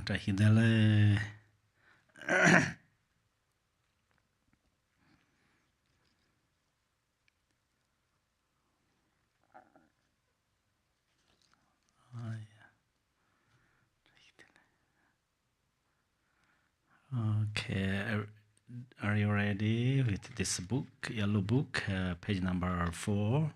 Tahidale. Okay, are you ready with this book, yellow book, page number 4?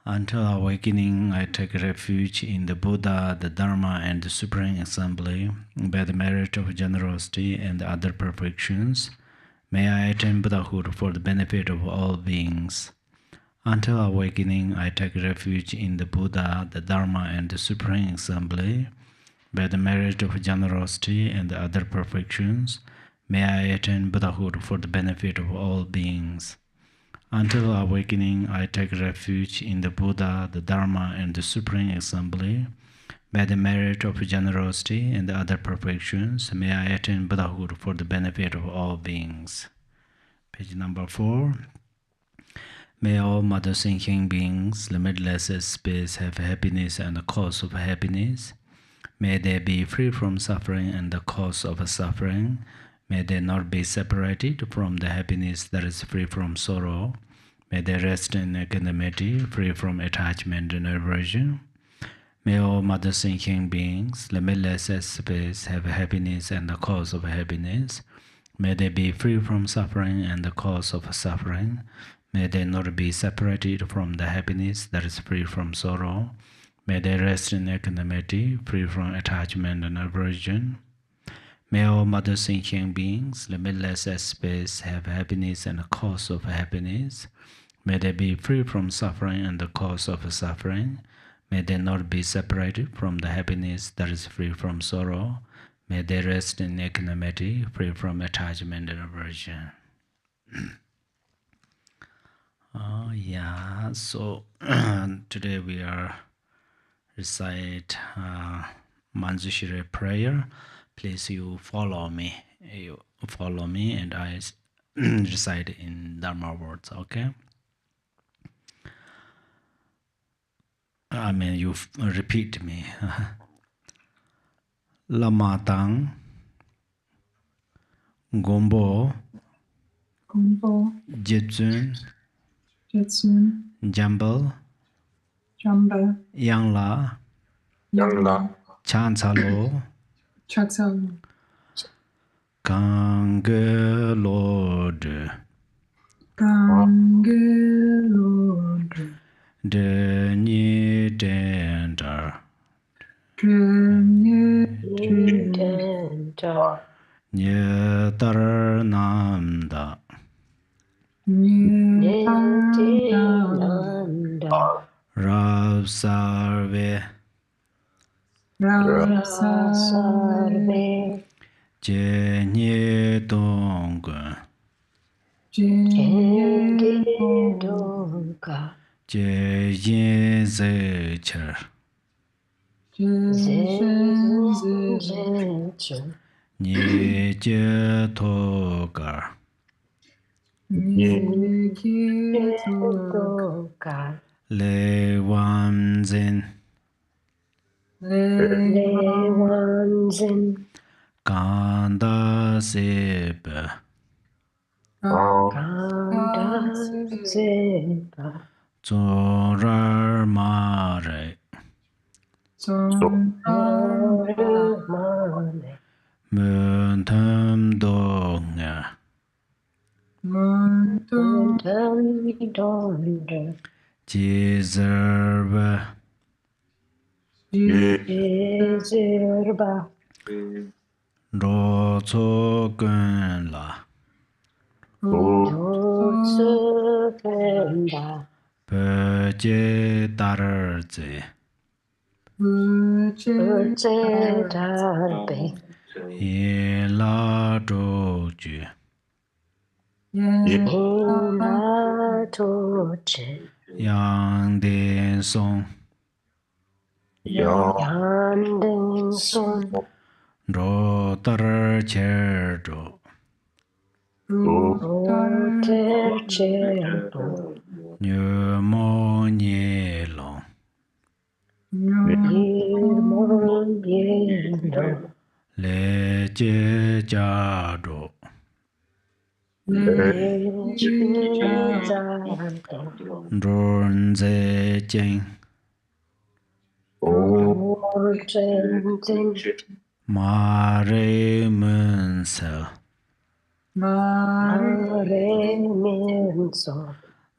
Until awakening, I take refuge in the Buddha, the Dharma, and the Supreme Assembly. By the merit of generosity and other perfections, may I attain Buddhahood for the benefit of all beings. Until awakening, I take refuge in the Buddha, the Dharma, and the Supreme Assembly. By the merit of generosity and other perfections, may I attain Buddhahood for the benefit of all beings. Until awakening, I take refuge in the Buddha, the Dharma, and the Supreme Assembly. By the merit of generosity and other perfections, may I attain Buddhahood for the benefit of all beings. Page number 4. May all mother thinking beings, limitless as space, have happiness and the cause of happiness. May they be free from suffering and the cause of suffering. May they not be separated from the happiness that is free from sorrow. May they rest in equanimity, free from attachment and aversion. May all mother thinking beings, limitless as space, have happiness and the cause of happiness. May they be free from suffering and the cause of suffering. May they not be separated from the happiness that is free from sorrow. May they rest in equanimity, free from attachment and aversion. May all mother thinking beings, limitless as space, have happiness and the cause of happiness. May they be free from suffering and the cause of suffering. May they not be separated from the happiness that is free from sorrow. May they rest in equanimity, free from attachment and aversion. So today we are recite Manjushri prayer. Please you follow me. You follow me and I recite in Dharma words, okay? I mean, you repeat me. Lama tang gombo jitsun jambal yangla chansalo kangelod denyi dendar nyetar namda Rav Sarve Jenye Dong Jeyin Zecher Nye Je Togar Le Wan Zin Ganda Sebe Zorar Mare Muntam Donga Jizerba Roto Gunla Beje Darze Yela Doju Yang Den Song Rotar Cherdo Nyo mo nye long. Le je ja do. Dron ze jeng. Ma re mun se.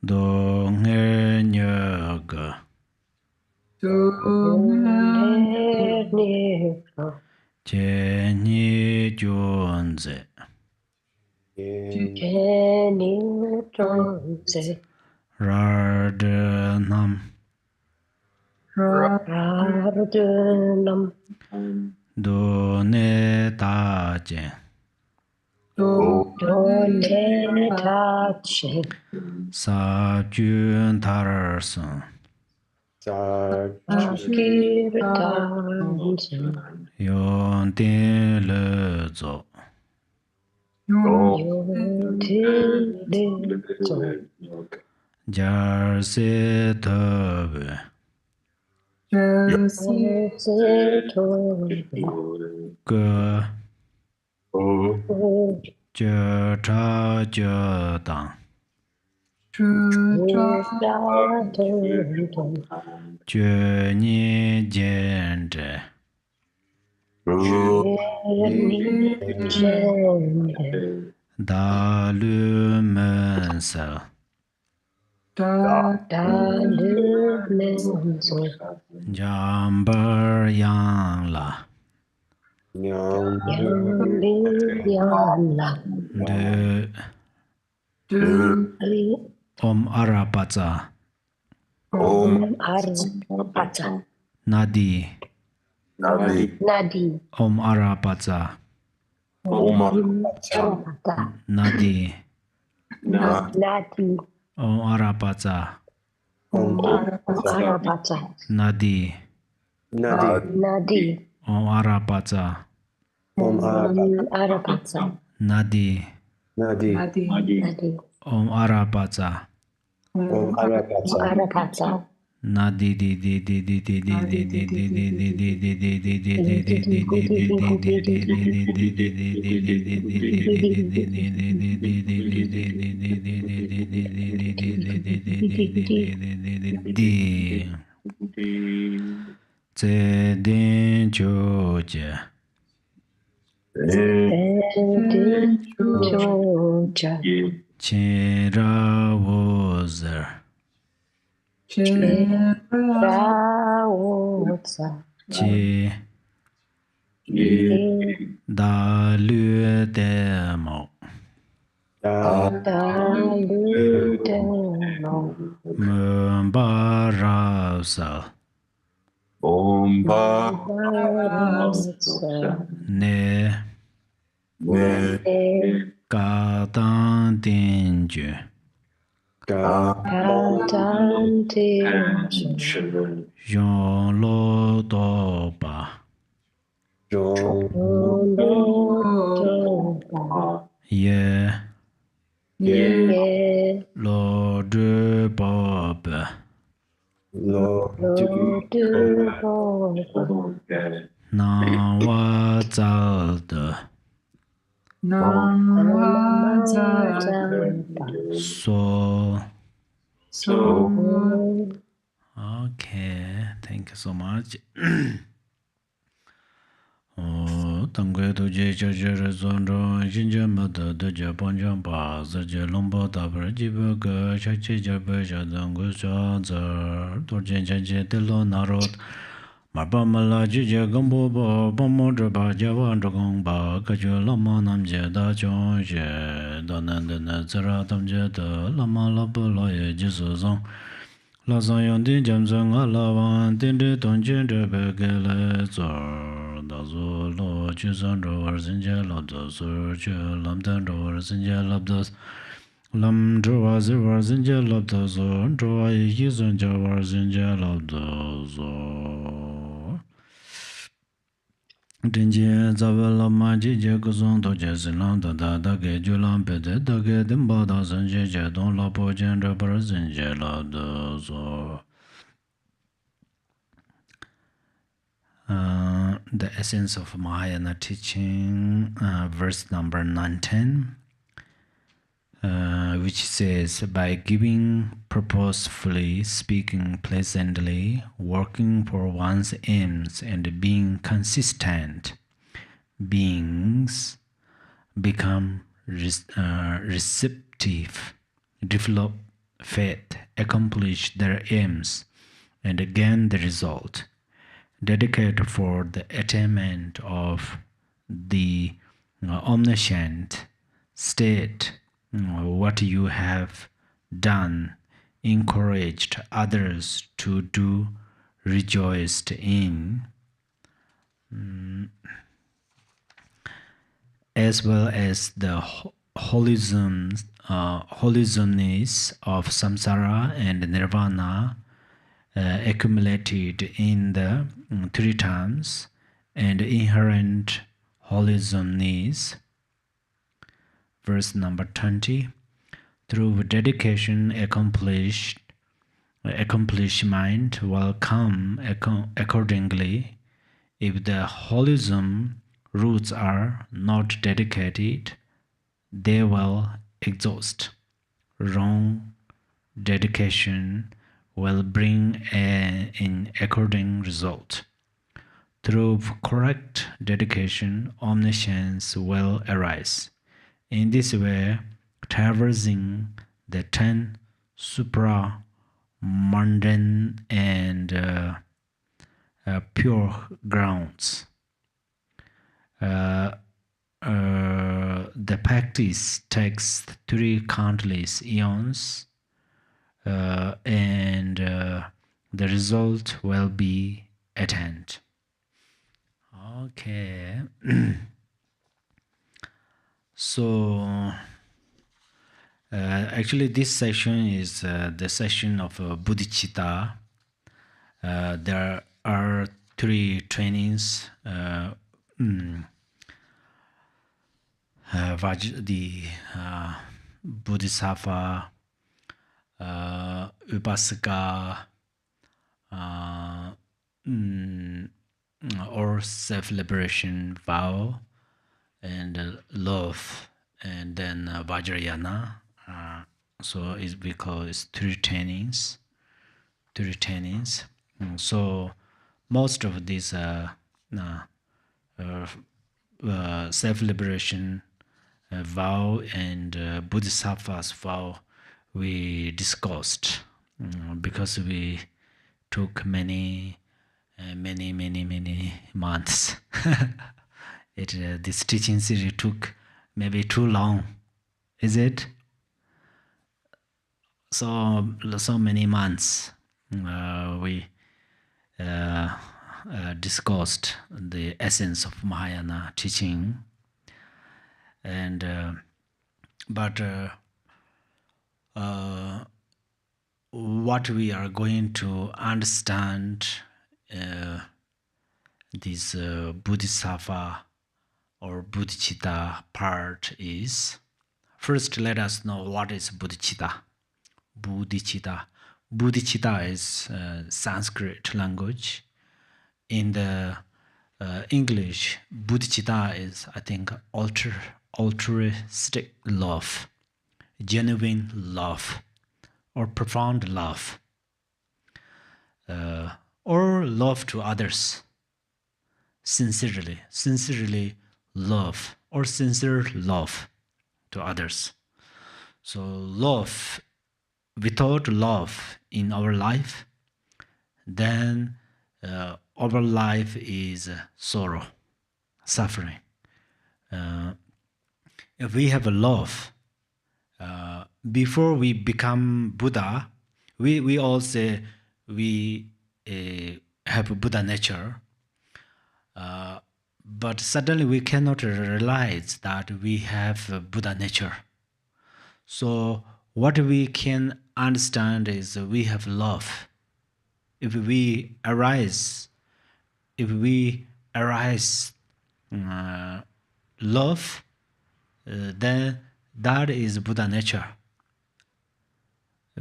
Do nge nye ge. Je ni jun ze. Ra de nam. Do ne ta jen. Sa jun tar sun. Yon tin le zo. Jar se te be. Ge. Je cha je dang. Je ni jian zhe. Da lu men se. Jambar yang la. De. Om Arapatsa. Nadi. Om Arapatsa. Nadi. Om Arapatsa. Nadi. Om Arapatsa. Nadi. Om Arapatsa. Nadi di di di di di di di di di di Chi da lu de mo me ba ra sa ne ka dan din ju yon lo do ba ye lo de ba ba na wa za de so okay, thank you so much. Tangwe to je je je re zon ro jin je ma de je bon jang ba ze je long bo da ber ji bu ge sha che je be sha dang gu sha za to jen chen je de lo na ro ma ba ma la ji je gong bo bo bo mo zhe ba jia wan zhe gong ba ge je la ma nam je da chong je da nan de na zhe ra dam je de la ma la bu la ye ji su zong La sang yong din jam zang a la wan din de dong jin de be ge le zor da zu lo ju san ro war sin jia lab da sur ju lam dan ro war sin jia lab da lam zhu wa zi war sin jia lab da zor zhu wa yi san jia war sin jia lab da zor Dinje Zavala Maji Jaguzon to Jesilam da ge Julam Pede da ge Dimbada Zanje Jadon La Pojanda Barazinjela Dozo. The Essence of Mahayana teaching, verse number 19, which says, by giving purposefully, speaking pleasantly, working for one's aims, and being consistent, beings become receptive, develop faith, accomplish their aims, and gain the result. Dedicate for the attainment of the omniscient state what you have done, encouraged others to do, rejoiced in, as well as the holismness of samsara and nirvana accumulated in the three times, and inherent holismness. Verse number 20. Through dedication, accomplishment will come accordingly. If the holism roots are not dedicated, they will exhaust. Wrong dedication will bring an according result. Through correct dedication, omniscience will arise. In this way, traversing the 10 supra-mundane and pure grounds, the practice takes 3 countless eons, and the result will be attained. Okay. So, actually, this session is the session of bodhicitta. There are 3 trainings. The Bodhisattva, Upasaka, or self-liberation vow, and love, and then Vajrayana. So we call it 3 trainings. 3 trainings. So most of these self-liberation vow and Bodhisattva's vow we discussed, because we took many months. This teaching series took maybe too long, is it? So many months we discussed the essence of Mahayana teaching, and but what we are going to understand this Bodhisattva or bodhicitta part is, first let us know what is bodhicitta. Bodhicitta is Sanskrit language. In the English, bodhicitta is, I think, altruistic love, genuine love, or profound love, or love to others, sincerely love, or sincere love to others. So love, without love in our life, then our life is sorrow, suffering. If we have a love, before we become Buddha, we all say we have a Buddha nature, but suddenly we cannot realize that we have a Buddha nature. So what we can understand is we have love. If we arise love, then that is Buddha nature.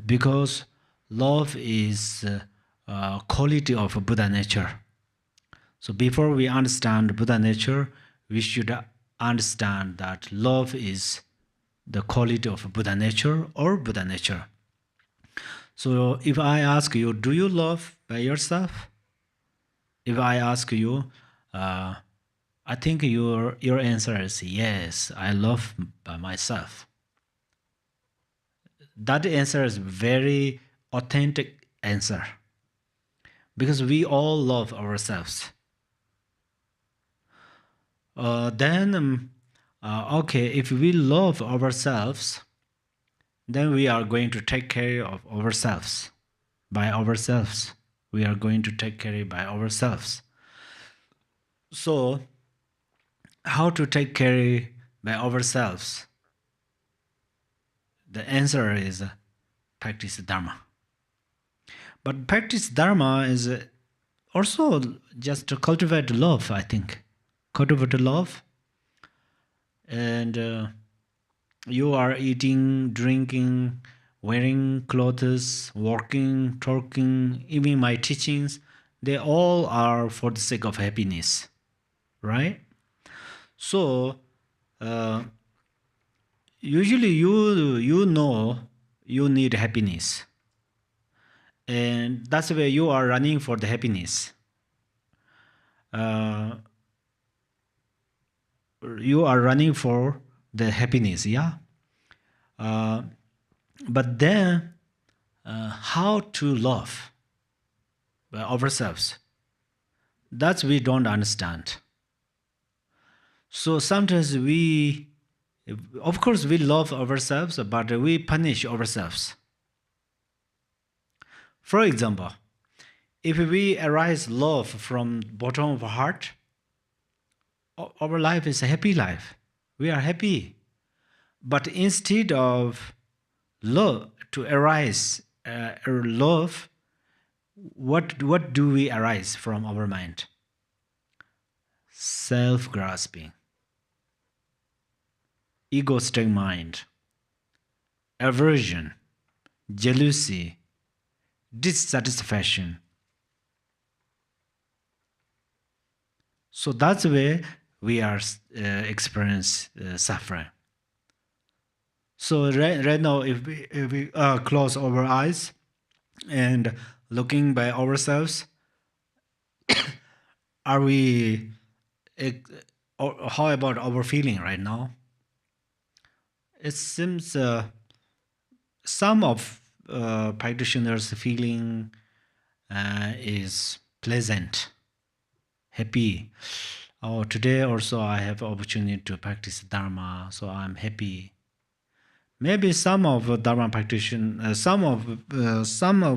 Because love is quality of Buddha nature. So before we understand Buddha nature, we should understand that love is the quality of Buddha nature or Buddha nature. So if I ask you, do you love by yourself? If I ask you, I think your answer is yes, I love by myself. That answer is very authentic answer because we all love ourselves. Okay, if we love ourselves, then we are going to take care of ourselves by ourselves. We are going to take care by ourselves. So, how to take care by ourselves? The answer is practice Dharma. But practice Dharma is also just to cultivate love, I think. Cultivate love. And you are eating, drinking, wearing clothes, walking, talking, even my teachings, they all are for the sake of happiness, right? So, usually you know you need happiness. And that's where you are running for the happiness. You are running for the happiness, yeah? But then, how to love ourselves? That's we don't understand. So sometimes of course we love ourselves, but we punish ourselves. For example, if we arise love from bottom of our heart, our life is a happy life. We are happy. But instead of love to arise love, what do we arise from our mind? Self-grasping, egoistic mind, aversion, jealousy, dissatisfaction. So that's where we are experience suffering. So right now, if we close our eyes and looking by ourselves, are we? Or how about our feeling right now? It seems some of practitioners' feeling is pleasant, happy. Oh, today also I have opportunity to practice Dharma, so I'm happy. Maybe some of Dharma practitioner, some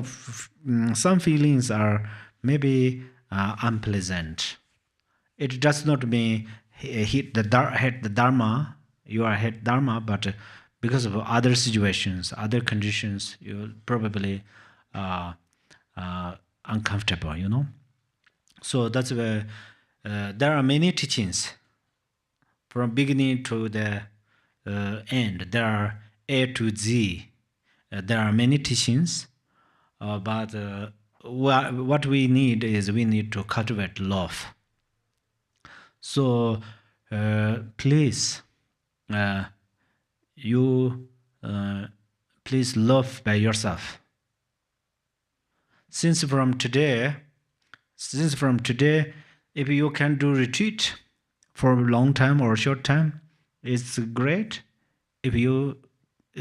feelings are maybe unpleasant. It does not mean hit the Dharma. You are hit Dharma, but because of other situations, other conditions, you probably uncomfortable. You know. So that's where there are many teachings from beginning to the end. There are A to Z. There are many teachings, but what we need is we need to cultivate love. So please, you please love by yourself. Since from today, if you can do retreat for a long time or a short time, it's great. If you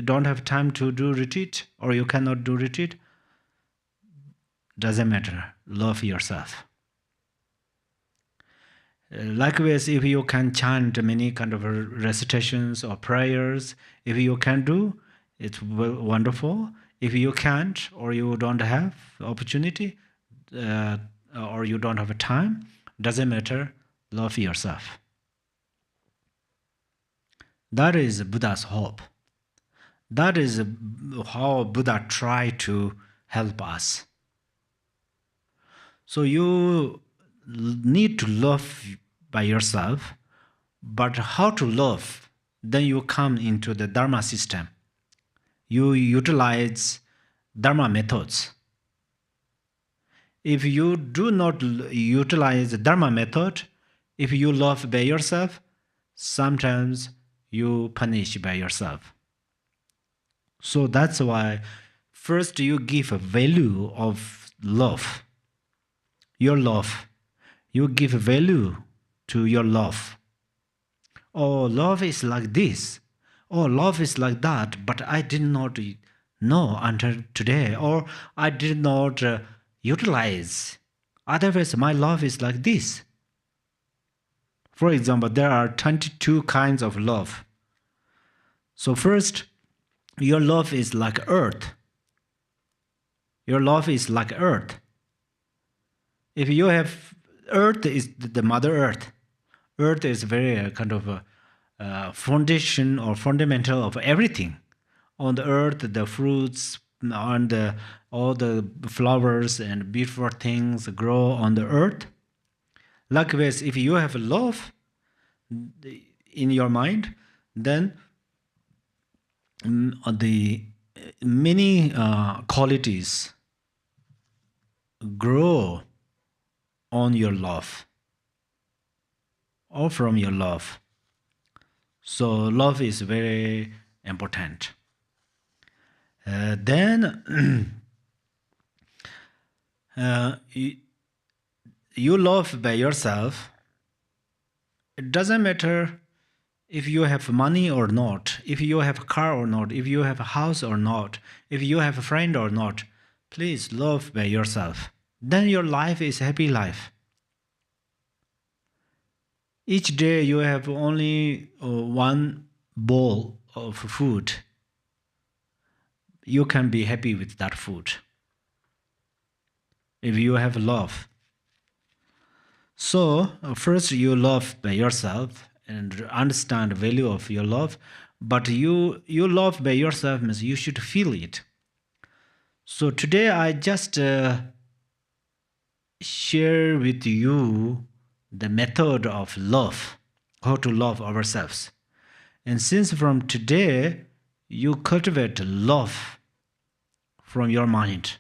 don't have time to do retreat or you cannot do retreat, doesn't matter. Love yourself. Likewise, if you can chant many kind of recitations or prayers, if you can do, it's wonderful. If you can't or you don't have opportunity or you don't have a time, doesn't matter. Love yourself. That is Buddha's hope. That is how Buddha tried to help us. So you need to love by yourself, But how to love? Then you come into the dharma system. You utilize dharma methods. If you do not utilize the dharma method, if you love by yourself, sometimes you punish by yourself. So that's why first you give a value of love. Your love. You give value to your love. Oh, love is like this. Oh, love is like that. But I did not know until today. Or I did not utilize. Otherwise, my love is like this. For example, there are 22 kinds of love. So first, your love is like earth. Your love is like earth. If you have earth is the mother earth. Earth is very kind of a foundation or fundamental of everything. On the earth, the fruits and all the flowers and beautiful things grow on the earth. Likewise, if you have love in your mind, then the many qualities grow on your love or from your love. So love is very important. Then you love by yourself. It doesn't matter if you have money or not, if you have a car or not, if you have a house or not, if you have a friend or not. Please love by yourself. Then your life is a happy life. Each day you have only one bowl of food. You can be happy with that food if you have love. So first you love by yourself and understand the value of your love. But you love by yourself means you should feel it. So today I just share with you the method of love, how to love ourselves. And since from today you cultivate love from your mind,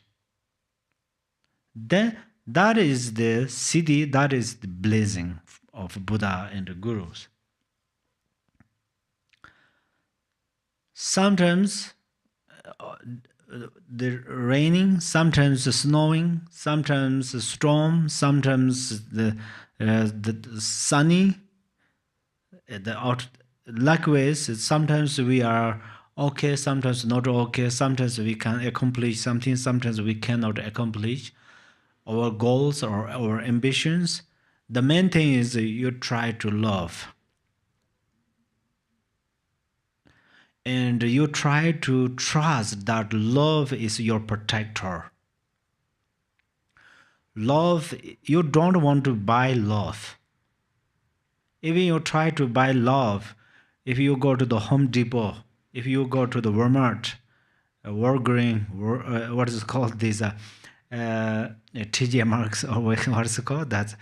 then that is the siddhi, that is the blessing of Buddha and the gurus. Sometimes the raining, sometimes the snowing, sometimes the storm, sometimes the sunny. Likewise, sometimes we are okay, sometimes not okay, sometimes we can accomplish something, sometimes we cannot accomplish our goals or our ambitions. The main thing is you try to love. And you try to trust that love is your protector. Love, you don't want to buy love. Even you try to buy love, if you go to the Home Depot, if you go to the Walmart, Walgreens, what is it called, this TJ Maxx, or what is it called? That's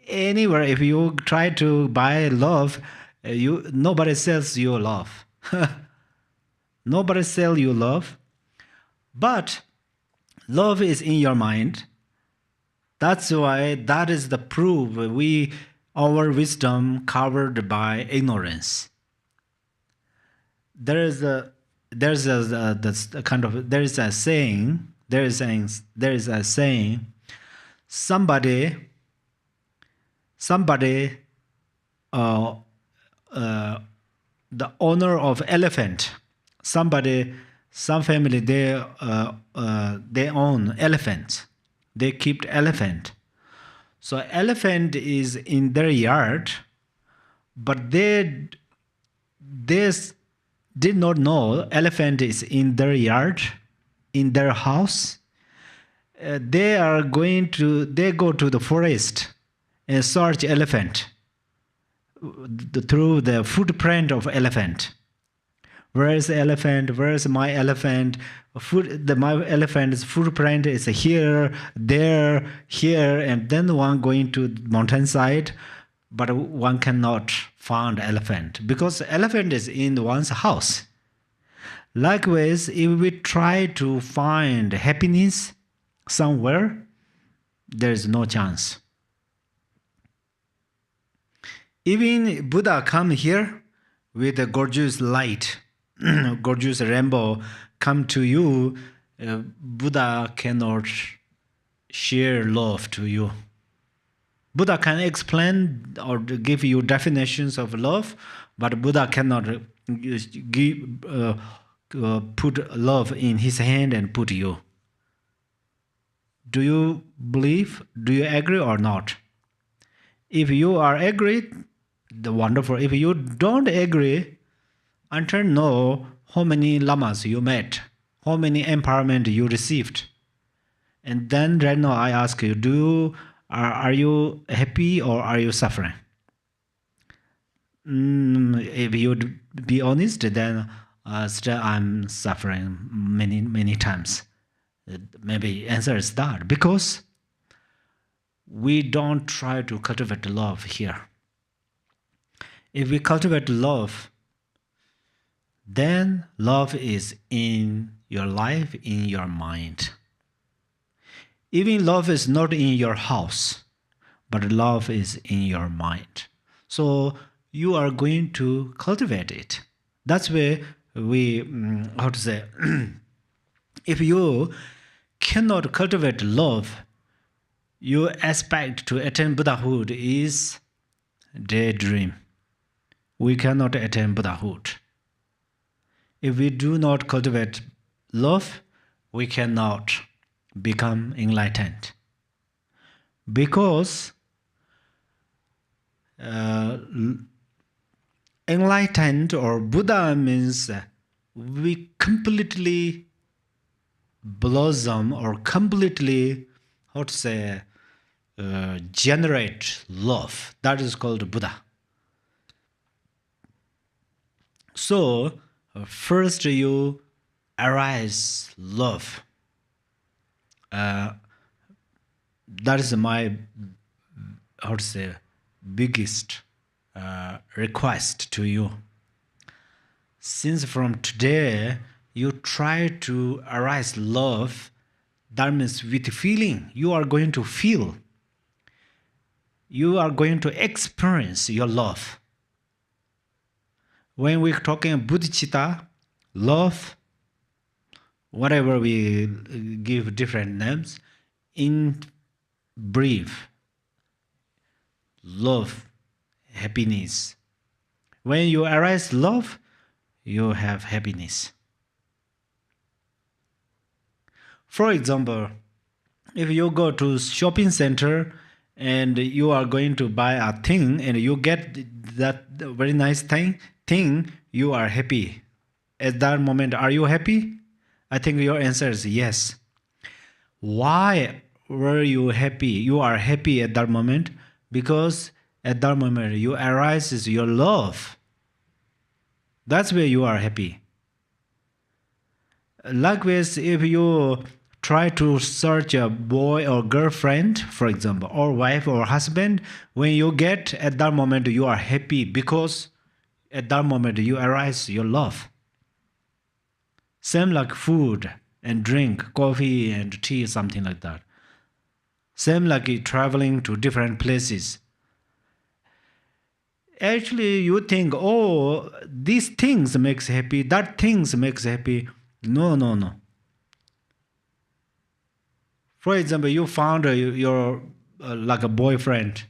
anywhere. If you try to buy love, nobody sells you love. Nobody sells you love, but love is in your mind. That's why that is the proof our wisdom covered by ignorance. There is a saying. Somebody. The owner of elephant. Some family they own elephants. They keep elephant. So elephant is in their yard, but they did not know elephant is in their yard, in their house. They go to the forest and search elephant through the footprint of elephant. Where is the elephant? Where is my elephant? My elephant's footprint is here, there, here, and then one going to mountainside. but one cannot find elephant because elephant is in one's house. Likewise, if we try to find happiness somewhere, there is no chance. Even Buddha come here with a gorgeous light, gorgeous rainbow come to you, Buddha cannot share love to you. Buddha can explain or give you definitions of love, but Buddha cannot put love in his hand and put you. Do you believe? Do you agree or not? If you are agree, the wonderful. If you don't agree, until know how many lamas you met, how many empowerment you received, and then right now I ask you, are you happy or are you suffering? If you be honest, then still I'm suffering many times. Maybe answer is that because we don't try to cultivate love here. If we cultivate love, then love is in your life, in your mind. Even love is not in your house, but love is in your mind. So you are going to cultivate it. That's where we, if you cannot cultivate love, your aspect to attain Buddhahood is daydream. We cannot attain Buddhahood. If we do not cultivate love, we cannot become enlightened. Because enlightened or Buddha means we completely blossom or completely, generate love. That is called Buddha. So, first you arise love. That is my, biggest request to you. Since from today, you try to arise love, that means with feeling, you are going to feel. You are going to experience your love. When we're talking bodhicitta, love, whatever we give different names, in brief, love, happiness. When you arise love, you have happiness. For example, if you go to shopping center and you are going to buy a thing and you get that very nice thing, you are happy. At that moment, are you happy? I think your answer is yes. Why were you happy? You are happy at that moment because at that moment you arises your love. That's where you are happy. Likewise, if you try to search a boy or girlfriend, for example, or wife or husband, when you get at that moment you are happy because at that moment you arise your love. Same like food and drink, coffee and tea, something like that. Same like traveling to different places. Actually, you think, oh, these things makes happy, that things makes happy. No. For example, you found your like a boyfriend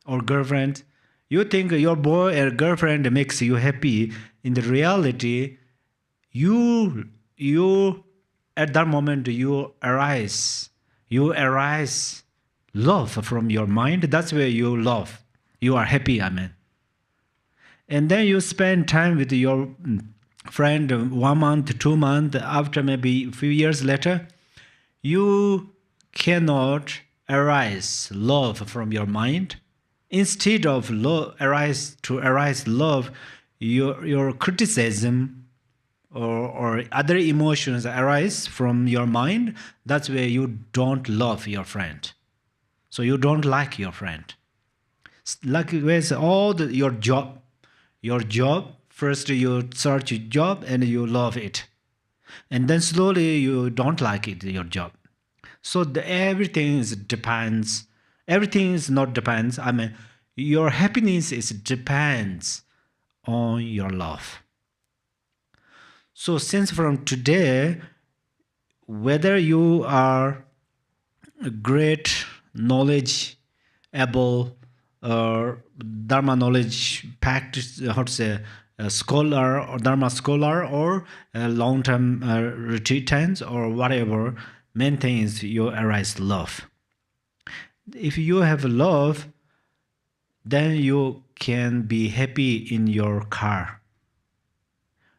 or girlfriend. You think your boy or girlfriend makes you happy. In the reality, you at that moment you arise love from your mind. That's where you love. You are happy, amen. And then you spend time with your friend 1 month, 2 months, after maybe a few years later, you cannot arise love from your mind. Instead of arise love, your criticism or other emotions arise from your mind. That's where you don't love your friend. So you don't like your friend. Likewise, your job, first you search your job and you love it. And then slowly you don't like it, your job. So everything is depends. Everything is not depends. I mean, your happiness is depends on your love. So since from today, whether you are a great knowledge able or dharma knowledge packed, how to say, a scholar or dharma scholar or a long-term retreatant or whatever, main thing is you arise love. If you have love, then you can be happy in your car.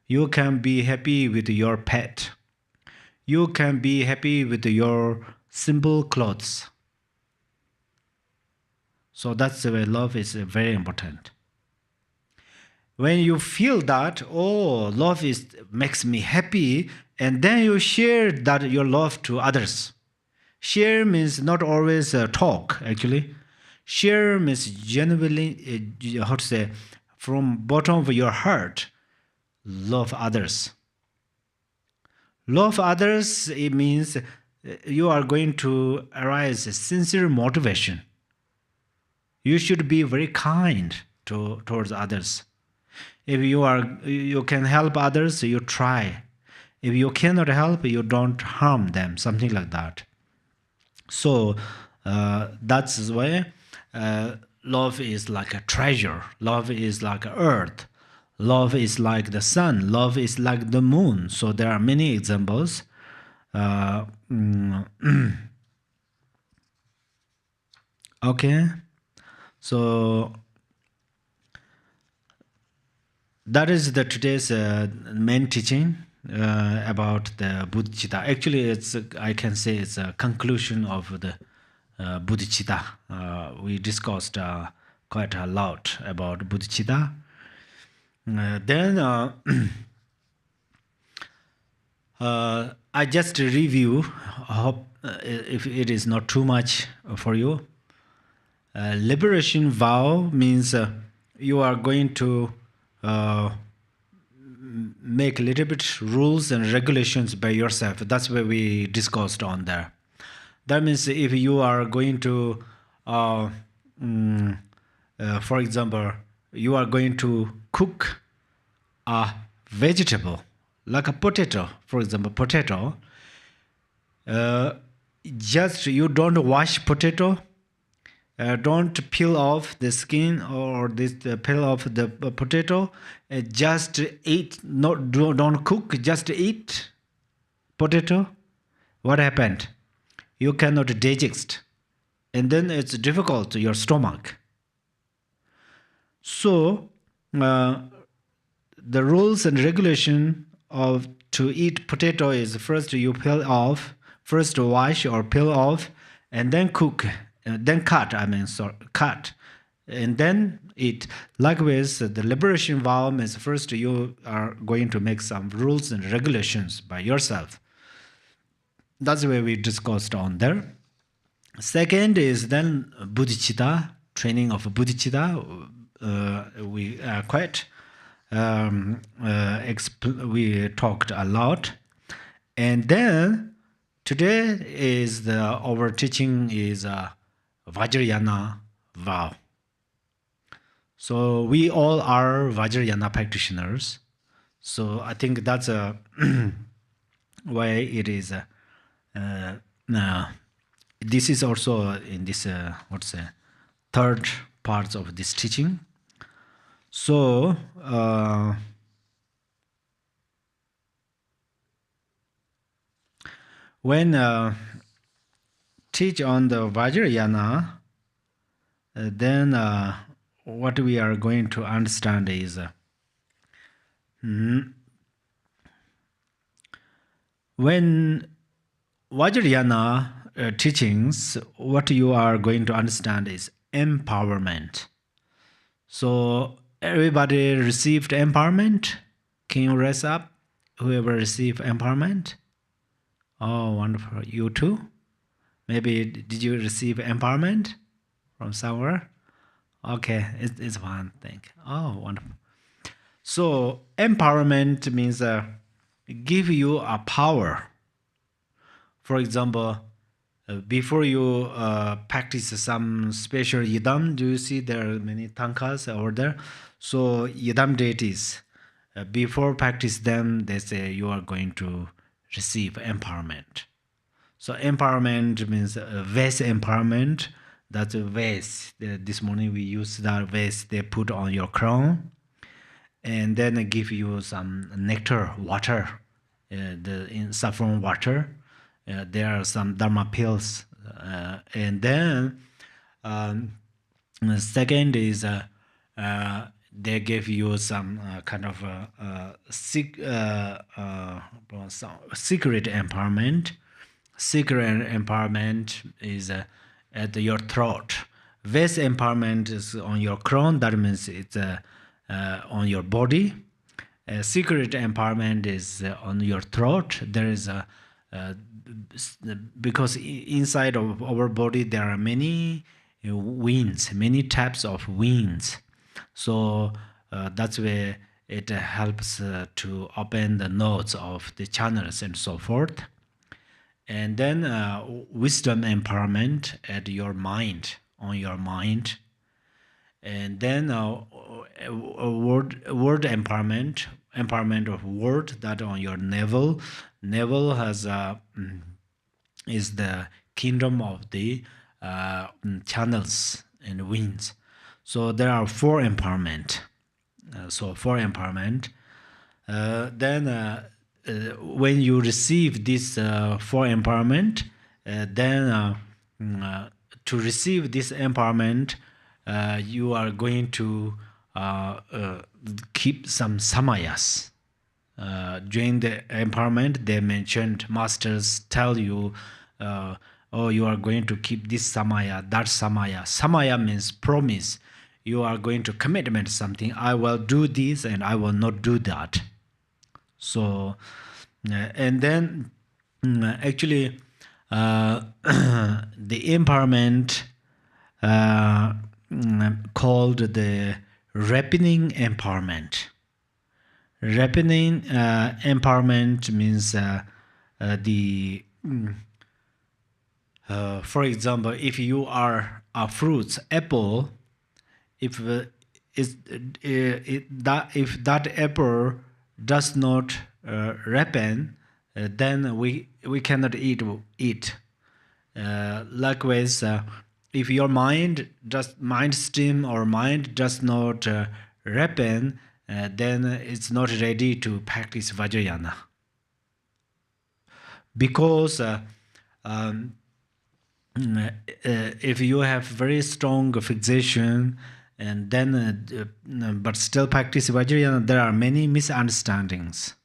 You can be happy with your pet. You can be happy with your simple clothes. So that's the way love is very important. When you feel that, oh, love makes me happy, and then you share that your love to others. Share means not always talk, actually. Share means genuinely, how to say, from bottom of your heart, love others. Love others, it means you are going to arise a sincere motivation. You should be very kind towards others. If you can help others, you try. If you cannot help, you don't harm them, something like that. So that's why love is like a treasure. Love is like earth. Love is like the sun. Love is like the moon. So there are many examples. Okay. So that is today's main teaching about the Bodhicitta. Actually, I can say it's a conclusion of the Bodhicitta. We discussed quite a lot about Bodhicitta. Then I just review. Hope if it is not too much for you. Liberation vow means you are going to make a little bit rules and regulations by yourself. That's what we discussed on there. That means if you are going to, for example, you are going to cook a vegetable, like a potato, for example, potato. Just you don't wash potato. Don't peel off the skin or peel off the potato. Just eat. Don't cook. Just eat potato. What happened? You cannot digest, and then it's difficult to your stomach. So the rules and regulation of to eat potato is first you peel off, first wash or peel off, and then cook. Then cut, cut, and then eat. Likewise, the liberation vow means first you are going to make some rules and regulations by yourself. That's where we discussed on there. Second is then Bodhicitta, training of Bodhicitta. We quite we talked a lot, and then today is our teaching is Vajrayana vow. So we all are Vajrayana practitioners. So I think that's why it is. This is also in this third part of this teaching. So when teach on the Vajrayana, then what we are going to understand is when Vajrayana teachings, what you are going to understand is empowerment. So everybody received empowerment? Can you raise up? Whoever received empowerment? Oh, wonderful. You too? Maybe did you receive empowerment from somewhere? Okay, it's one thing. Oh, wonderful. So empowerment means give you a power. For example, before you practice some special yidam, do you see there are many tankas over there? So yidam deities, before practice them, they say you are going to receive empowerment. So empowerment means vase empowerment. That's a vase. This morning we use that vase they put on your crown, and then they give you some nectar water, the in saffron water. There are some dharma pills, and then um, the second is they give you some kind of some secret empowerment. Secret empowerment is at your throat. Vase empowerment is on your crown. That means it's on your body. Secret empowerment is on your throat. There is a because inside of our body there are many winds, many types of winds. So that's where it helps to open the nodes of the channels and so forth. And then wisdom empowerment at your mind, on your mind. And then word empowerment, empowerment of word that on your navel. Navel has is the kingdom of the channels and winds. So there are four empowerment. Four empowerment. Then when you receive this four empowerment, then to receive this empowerment, you are going to keep some samayas. During the empowerment, they mentioned masters tell you, oh, you are going to keep this samaya, that samaya. Samaya means promise. You are going to commitment something. I will do this and I will not do that. So, and then actually, the empowerment called the ripening empowerment. Ripening empowerment means the for example, if you are a fruit apple, if if that apple does not ripen, then we cannot eat it. Likewise, if your mind stream or mind does not ripen, then it's not ready to practice Vajrayana. Because if you have very strong fixation and then but still practice Vajrayana, there are many misunderstandings.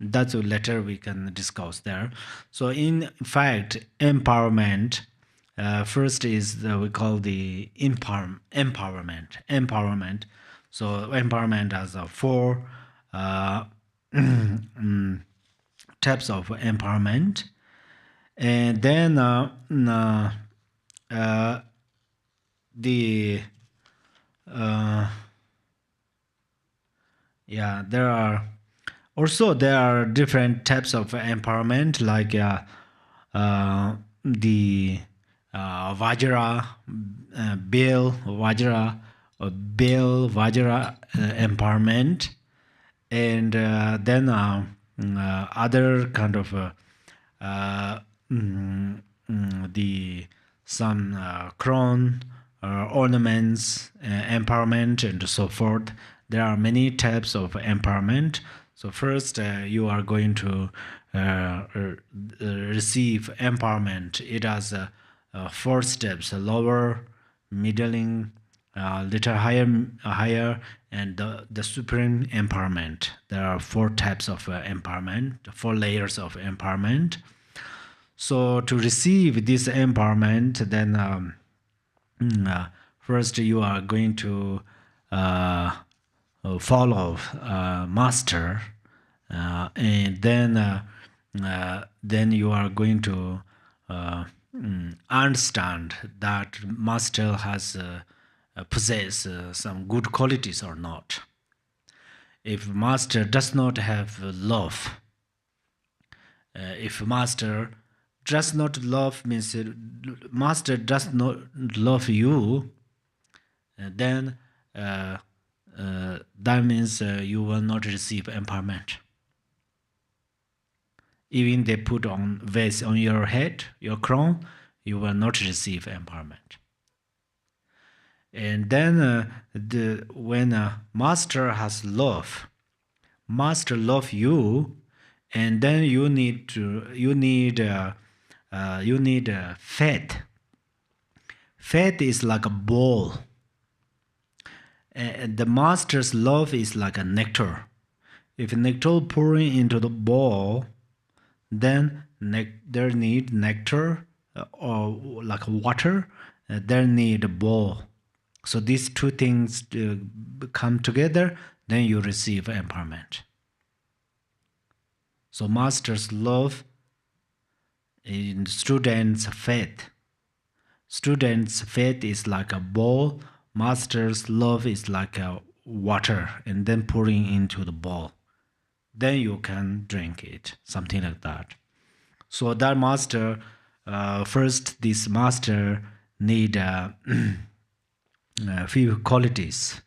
That's a later we can discuss there. So in fact, empowerment, first is we call the empowerment. So empowerment has four types of empowerment. And then there are also different types of empowerment, like the Vajra, Vajra empowerment, and then other kind of the some crown ornaments, empowerment, and so forth. There are many types of empowerment. So first, you are going to receive empowerment. It has four steps: lower, middling, little higher, and the supreme empowerment. There are four types of empowerment, four layers of empowerment. So to receive this empowerment, then first you are going to follow master, and then you are going to understand that master has possess some good qualities or not. If master does not have love, if master does not love means master does not love you, then that means you will not receive empowerment. Even they put on vase on your head, your crown, you will not receive empowerment. And then when a master has love, master love you, and then you need faith. Faith is like a ball. And the master's love is like a nectar. If nectar pouring into the ball, then there need nectar or like water. There need a ball. So these two things come together, then you receive empowerment. So master's love in students' faith. Students' faith is like a bowl. Master's love is like a water and then pouring into the bowl. Then you can drink it, something like that. So that master, first this master need few qualities.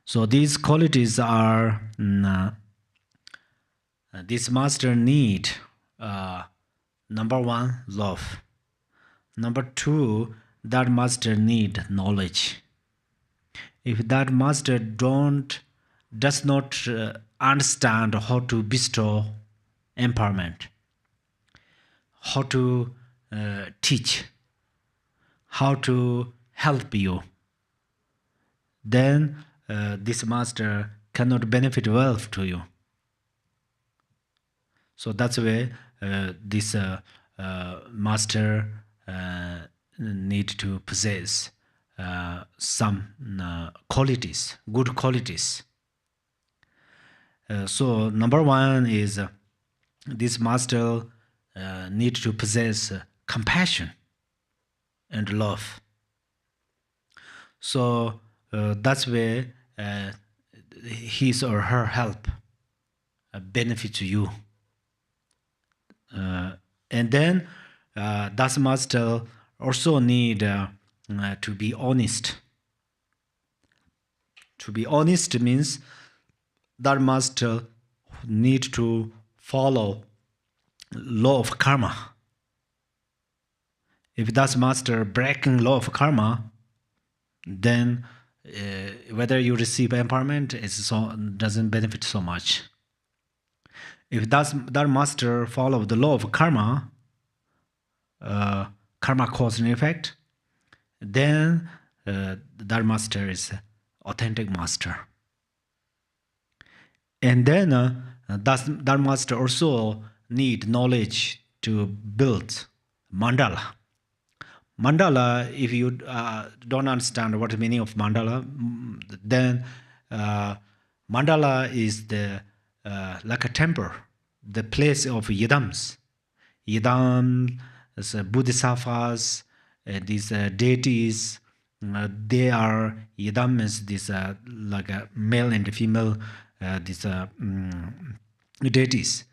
So these qualities are, this master need, number one, love. Number two, that master need knowledge. If that master does not understand how to bestow empowerment, how to teach, how to help you, then this master cannot benefit well to you. So that's why this master need to possess some qualities, good qualities. So number one is this master need to possess compassion and love. So that's where his or her help benefits you. And then that master also need to be honest. To be honest means that master need to follow law of karma. If that master breaking law of karma, then whether you receive empowerment doesn't benefit so much. If that master follow the law of karma, karma cause and effect, then that master is authentic master. And then that master also need knowledge to build mandala. Mandala, if you don't understand what the meaning of mandala, then mandala is the like a temple, the place of yidams. Yidam, bodhisattvas, these deities, they are, yidam is this like a male and female, these deities.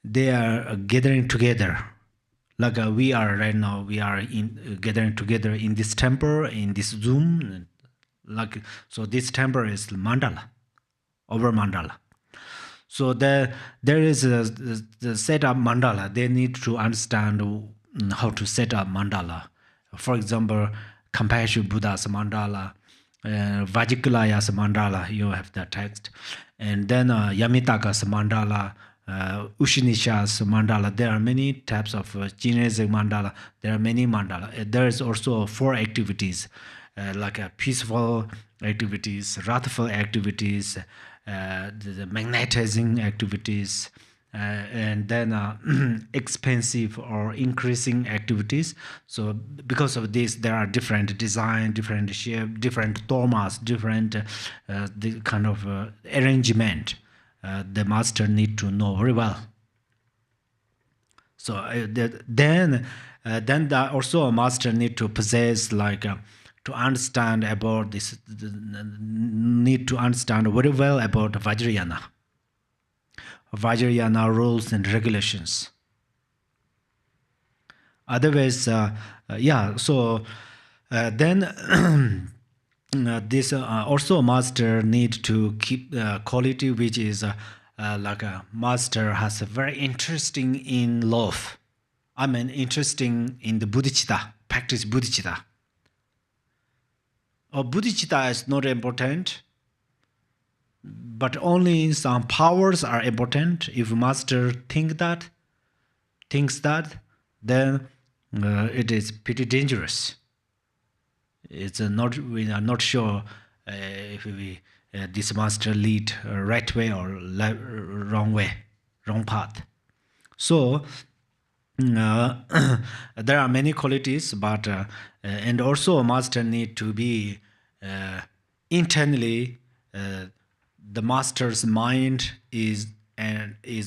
They are gathering together. Like we are right now, we are gathering together in this temple, in this Zoom. Like, so this temple is mandala, over mandala. So there is the set up mandala. They need to understand how to set up mandala. For example, Compassion Buddha's mandala, Vajikulaya's mandala, you have that text. And then Yamitaka's mandala, Ushinisha's mandala. There are many types of Chinese mandala. There are many mandala. There is also 4 activities, like peaceful activities, wrathful activities, the magnetizing activities, and then expensive or increasing activities. So because of this, there are different design, different shape, different dharmas, different the kind of arrangement. The master need to know very well. So then then also a master need to possess to understand about this, need to understand very well about Vajrayana rules and regulations. Otherwise, then this also a master need to keep quality which is like a master has a very interesting in love. I mean interesting in the bodhicitta, practice bodhicitta. Bodhicitta is not important, but only some powers are important. If master thinks that, then it is pretty dangerous. It's we are not sure if this master lead right way or wrong way, wrong path. So there are many qualities, but and also a master need to be internally. The master's mind is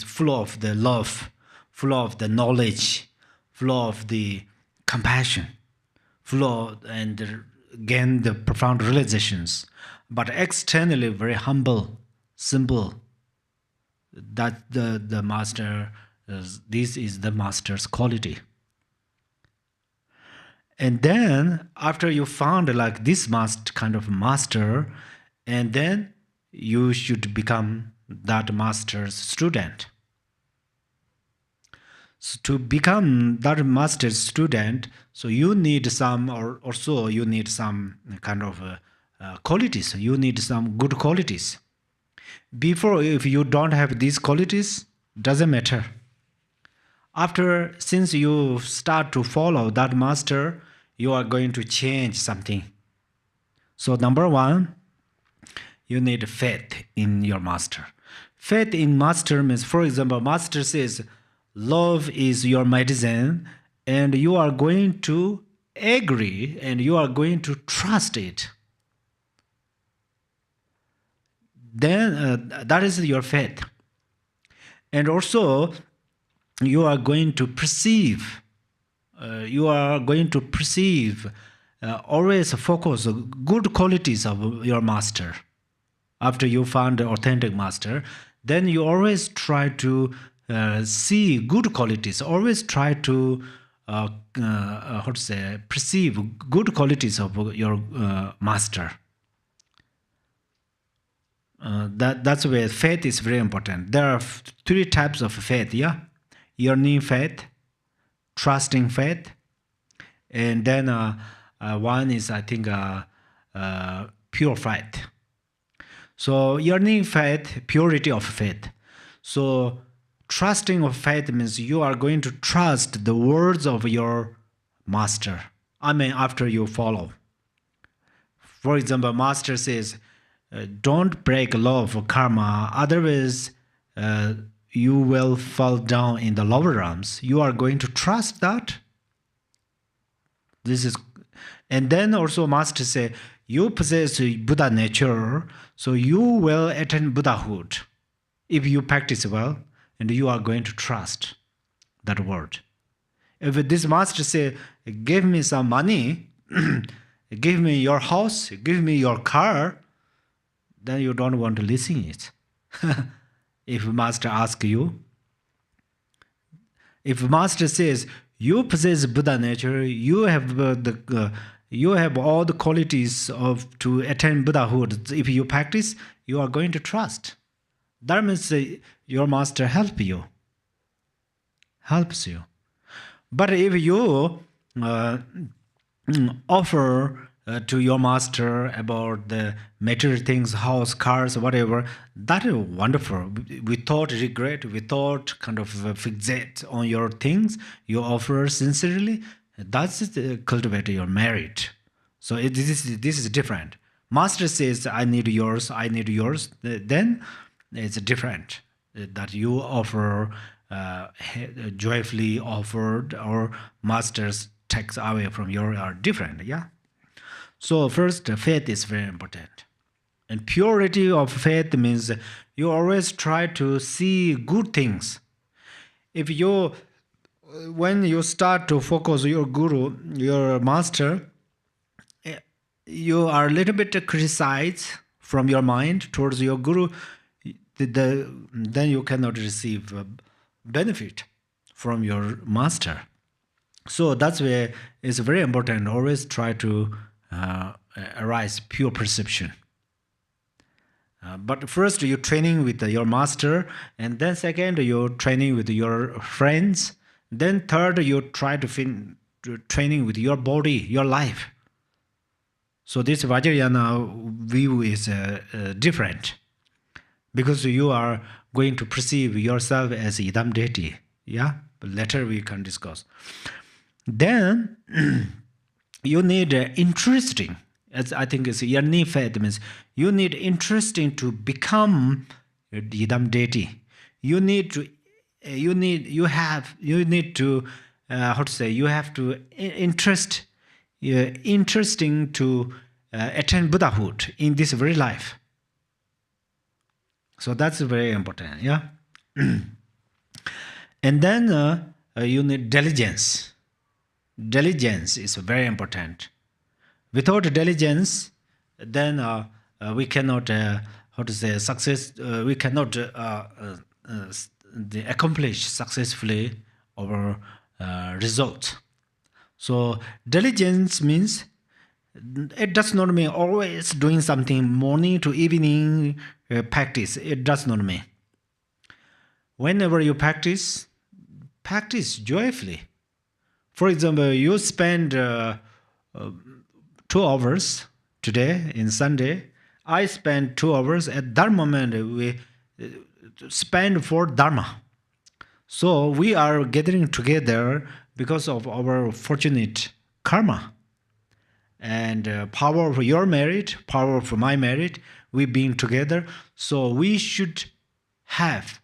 full of the love, full of the knowledge, full of the compassion, full of, and gain the profound realizations, but externally very humble, simple. That the master, this is the master's quality. And then after you found like this kind of master, and then you should become that master's student. So to become that master's student, so you need some, or also you need some kind of qualities. You need some good qualities. Before, if you don't have these qualities, doesn't matter. After, since you start to follow that master, you are going to change something. So number one, you need faith in your master. Faith in master means, for example, master says, love is your medicine, and you are going to agree and you are going to trust it. Then that is your faith. And also, you are going to perceive. Always focus on good qualities of your master. After you found the authentic master, then you always try to see good qualities. Always try to perceive good qualities of your master. That's where faith is very important. There are three types of faith. Yeah, yearning faith, trusting faith, and then one is, I think, pure faith. So yearning faith, purity of faith. So trusting of faith means you are going to trust the words of your master. I mean, after you follow. For example, master says, don't break law of karma, otherwise you will fall down in the lower realms. You are going to trust that. This is, and then also master say, you possess Buddha nature, so you will attain Buddhahood if you practice well, and you are going to trust that word. If this master say, give me some money, give me your house, give me your car, then you don't want to listen it. If master asks you, if master says, you possess Buddha nature, you have you have all the qualities of to attain Buddhahood. If you practice, you are going to trust. That means your master helps you. But if you offer to your master about the material things, house, cars, whatever, that is wonderful. Without regret, without kind of fixate on your things, you offer sincerely. That's cultivate your merit. So this is different. Master says, I need yours, then it's different. That you offer joyfully offered, or masters takes away from your are different. Yeah. So first, faith is very important. And purity of faith means you always try to see good things. If you when you start to focus your guru, your master, you are a little bit criticized from your mind towards your guru, then you cannot receive benefit from your master. So that's why it's very important. Always try to arise pure perception. But first, you're training with your master, and then second, you're training with your friends. Then third, you try to training with your body, your life. So this Vajrayana view is different, because you are going to perceive yourself as idam deity. Yeah, but later we can discuss. Then you need interesting. As I think it's yani fed means you need interesting to become idam deity. You need to how to say, you have to interesting to attain Buddhahood in this very life. So that's very important, yeah. And then you need diligence. Diligence is very important. Without diligence, then we cannot, how to say, success. We cannot accomplish successfully our result. So diligence means it does not mean always doing something morning to evening practice. It does not mean. Whenever you practice joyfully. For example, you spend 2 hours today in Sunday. I spend 2 hours. At that moment, we spend for dharma. So we are gathering together because of our fortunate karma. And power of your merit, power of my merit, we being together. So we should have,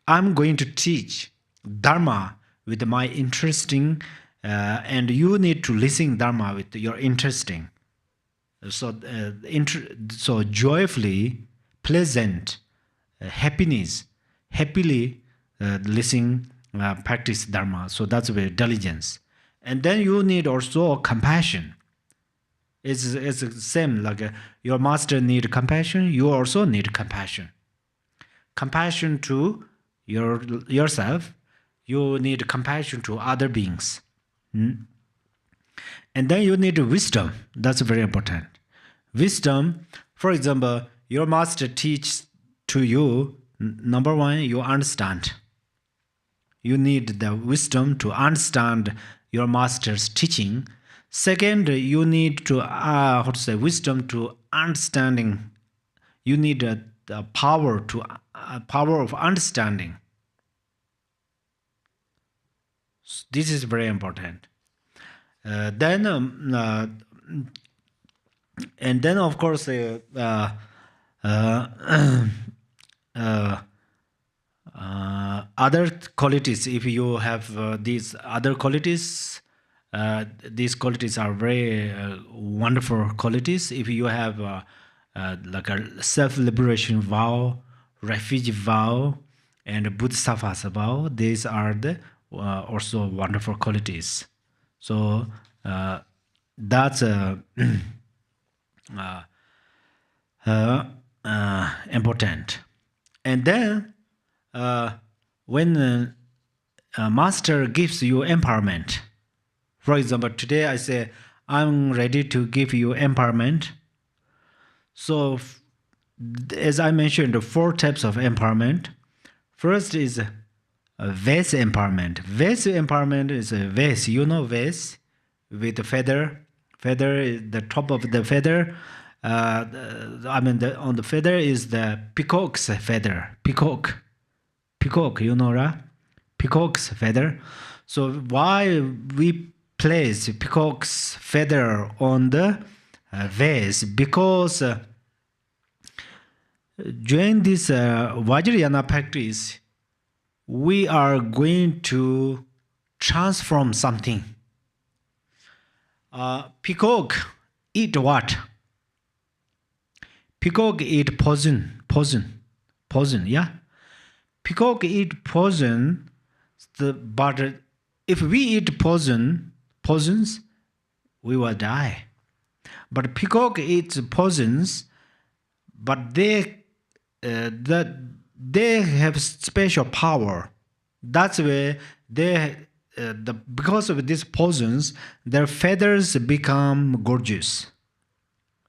I'm going to teach dharma with my interesting, and you need to listen dharma with your interesting. So joyfully, pleasant, happily listen, practice dharma. So that's where diligence. And then you need also compassion. It's the same, like your master need compassion, you also need compassion. Compassion to yourself, you need compassion to other beings. And then you need wisdom. That's very important. Wisdom, for example, your master teaches to you, number one, you understand. You need the wisdom to understand your master's teaching. Second, you need to, wisdom to understanding. You need the power of understanding. This is very important. And then of course, other qualities. If you have these other qualities, these qualities are very wonderful qualities. If you have like a self-liberation vow, refuge vow, and bodhisattva's vow, these are the also wonderful qualities. So that's important. And then when master gives you empowerment, for example, today I say, I'm ready to give you empowerment. So as I mentioned, 4 types of empowerment. First is vase empowerment. Vase empowerment is a vase, you know, vase with a feather. Feather is the top of the feather. On the feather is the peacock's feather. Peacock, you know, right? Peacock's feather. So why we place peacock's feather on the vase? Because during this Vajrayana practice, we are going to transform something. Peacock eat what? Peacock eat poison, yeah? Peacock eat poison, but if we eat poisons, we will die. But peacock eats poisons, but they have special power. That's why because of these poisons, their feathers become gorgeous.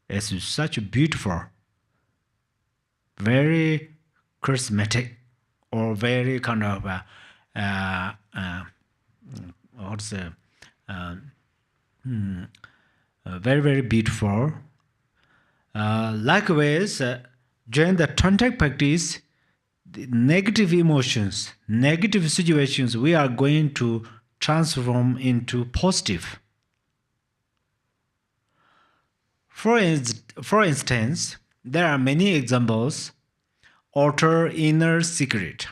It's such beautiful, very charismatic, or very kind of what's the very very beautiful. Likewise, during the tantric practice, the negative emotions, negative situations, we are going to transform into positive. For instance, there are many examples. Outer inner secret.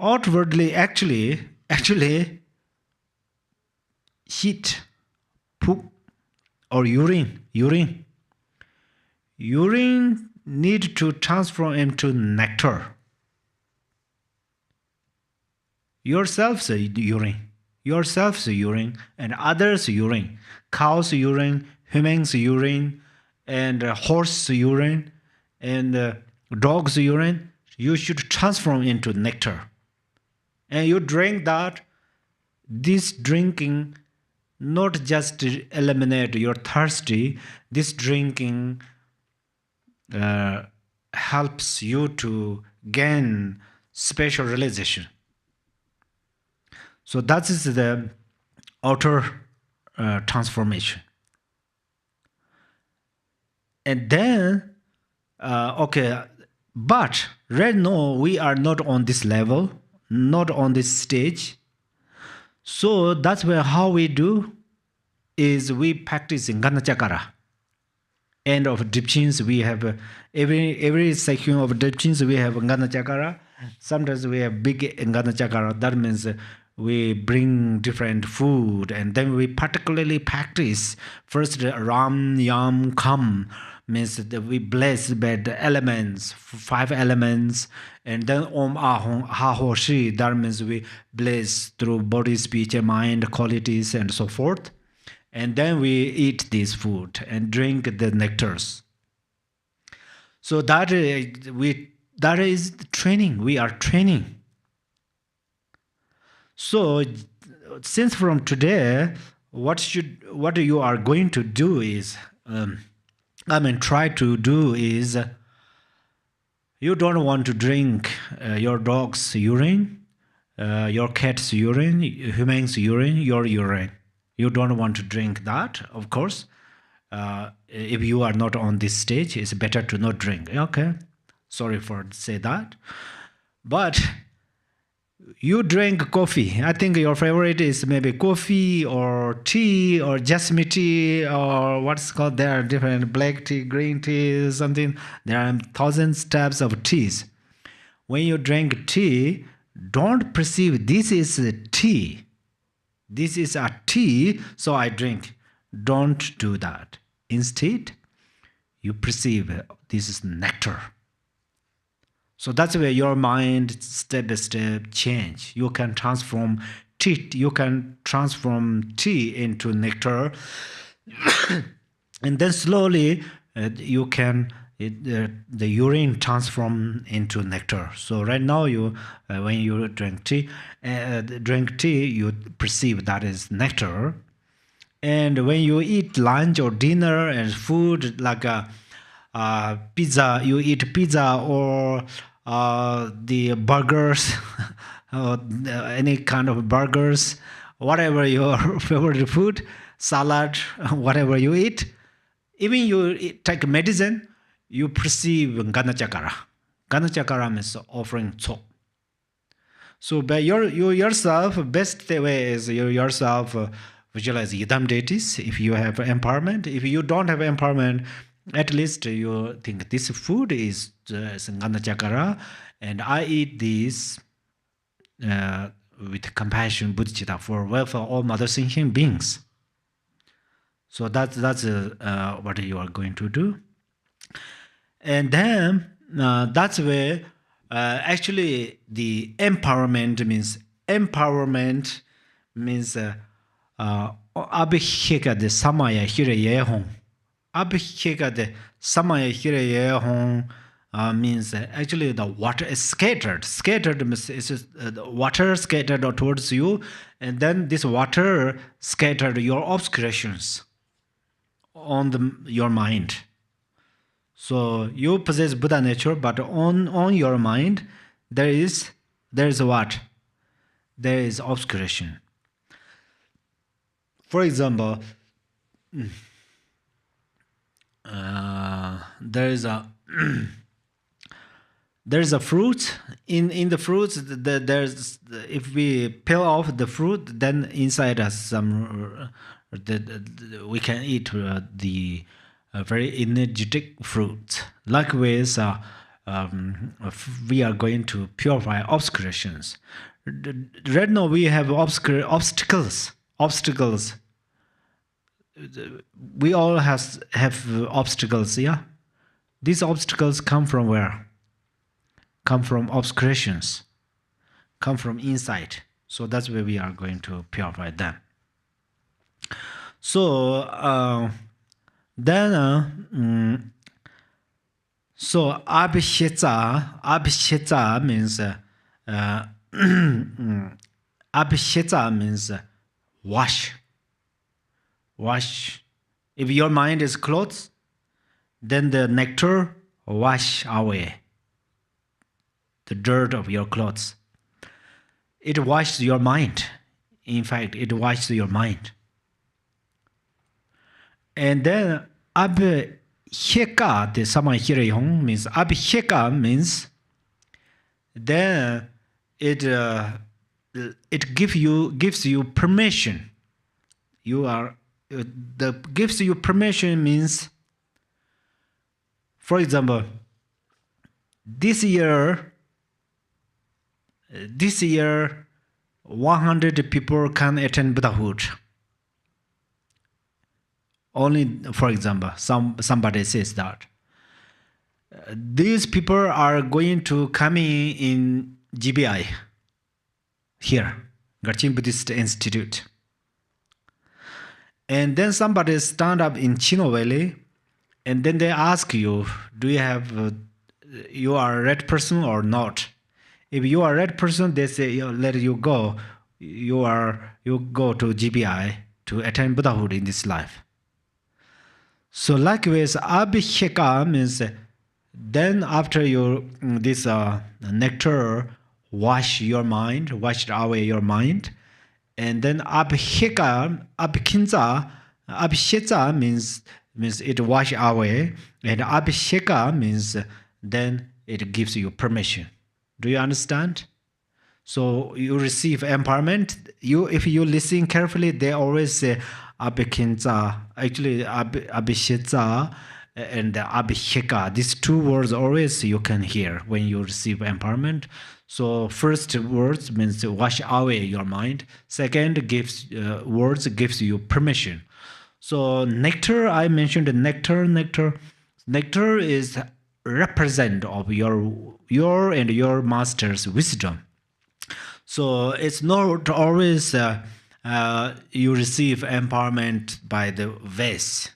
Outwardly, actually, heat, poop, or urine need to transform into nectar. Yourself's urine, and others' urine, cow's urine, human's urine, and horse urine, and dog's urine. You should transform into nectar, and you drink that. This drinking not just eliminate your thirsty. This drinking helps you to gain special realization. So that is the outer transformation. And then, but right now we are not on this level, not on this stage. So that's where how we do is we practice Ganachakara. End of Drikung, we have every section of Drikung we have Ganachakara. Sometimes we have big Ganachakara. That means we bring different food, and then we particularly practice first Ram Yam Kam, means that we bless by the elements, 5 elements, and then Om Ahom Ha Ho Shi. That means we bless through body, speech, and mind qualities and so forth. And then we eat this food and drink the nectars. So that is training. We are training. So since from today, what you are going to do is, try to do is, you don't want to drink your dog's urine, your cat's urine, human's urine, your urine. You don't want to drink that, of course. If you are not on this stage, it's better to not drink. Okay, sorry for say that. But you drink coffee. I think your favorite is maybe coffee or tea or jasmine tea or what's called, there are different black tea, green tea, something. There are thousands types of teas. When you drink tea, don't perceive this is a tea. This is a tea, so I drink. Don't do that. Instead, you perceive this is nectar. So that's where your mind step by step change. You can transform tea. You can transform tea into nectar, and then slowly you can the urine transform into nectar. So right now you when you drink tea, you perceive that is nectar. And when you eat lunch or dinner and food like pizza, you eat pizza or the burgers, or any kind of burgers, whatever your favorite food, salad, whatever you eat. Even you take medicine, you perceive Ganachakara. Ganachakara means offering chok. So by yourself, best way is you yourself visualize Yidam deities if you have empowerment. If you don't have empowerment, at least you think this food is Ganachakara, and I eat this with compassion, bodhicitta, for welfare of all mother sentient beings. So that's what you are going to do. And then that's where Actually, the empowerment means abhika de samaya hire yehong. Abhika de samaya hire yehong means actually the water is scattered. Scattered means it's just, the water scattered towards you, and then this water scattered your obscurations on your mind. So you possess Buddha nature, but on your mind there is what? There is obscuration. For example, there is a fruit. In the fruits, there's if we peel off the fruit, then inside has some we can eat the very energetic fruit. Likewise, we are going to purify obscurations. Right now we have obstacles. We all have obstacles, yeah? These obstacles come from where? Come from obscurations. Come from inside. So that's where we are going to purify them. So, so abhishita means abhishita means wash. If your mind is clothes, then the nectar wash away the dirt of your clothes. It washes your mind. In fact, it washes your mind. And then abhika, the samahirayong means abhika means then it gives you permission. You are gives you permission means, for example, this year 100 people can attend Buddhahood. Only, for example, somebody says that these people are going to come in GBI here, Garchin Buddhist Institute. And then somebody stand up in Chino Valley, and then they ask you, do you have, you are a red person or not? If you are a red person, they say, let you go. You go to GBI to attend Buddhahood in this life. So likewise, abhisheka means then after you this nectar wash away your mind, and then abhisheta means it wash away, and abhisheka means then it gives you permission. Do you understand? So you receive empowerment. If you listen carefully, they always say abhikinza, actually abhisheta and abhisheka. These two words always you can hear when you receive empowerment. So first words means wash away your mind. Second words gives you permission. So nectar, I mentioned nectar. Nectar is represent of your and your master's wisdom. So it's not always you receive empowerment by the vase.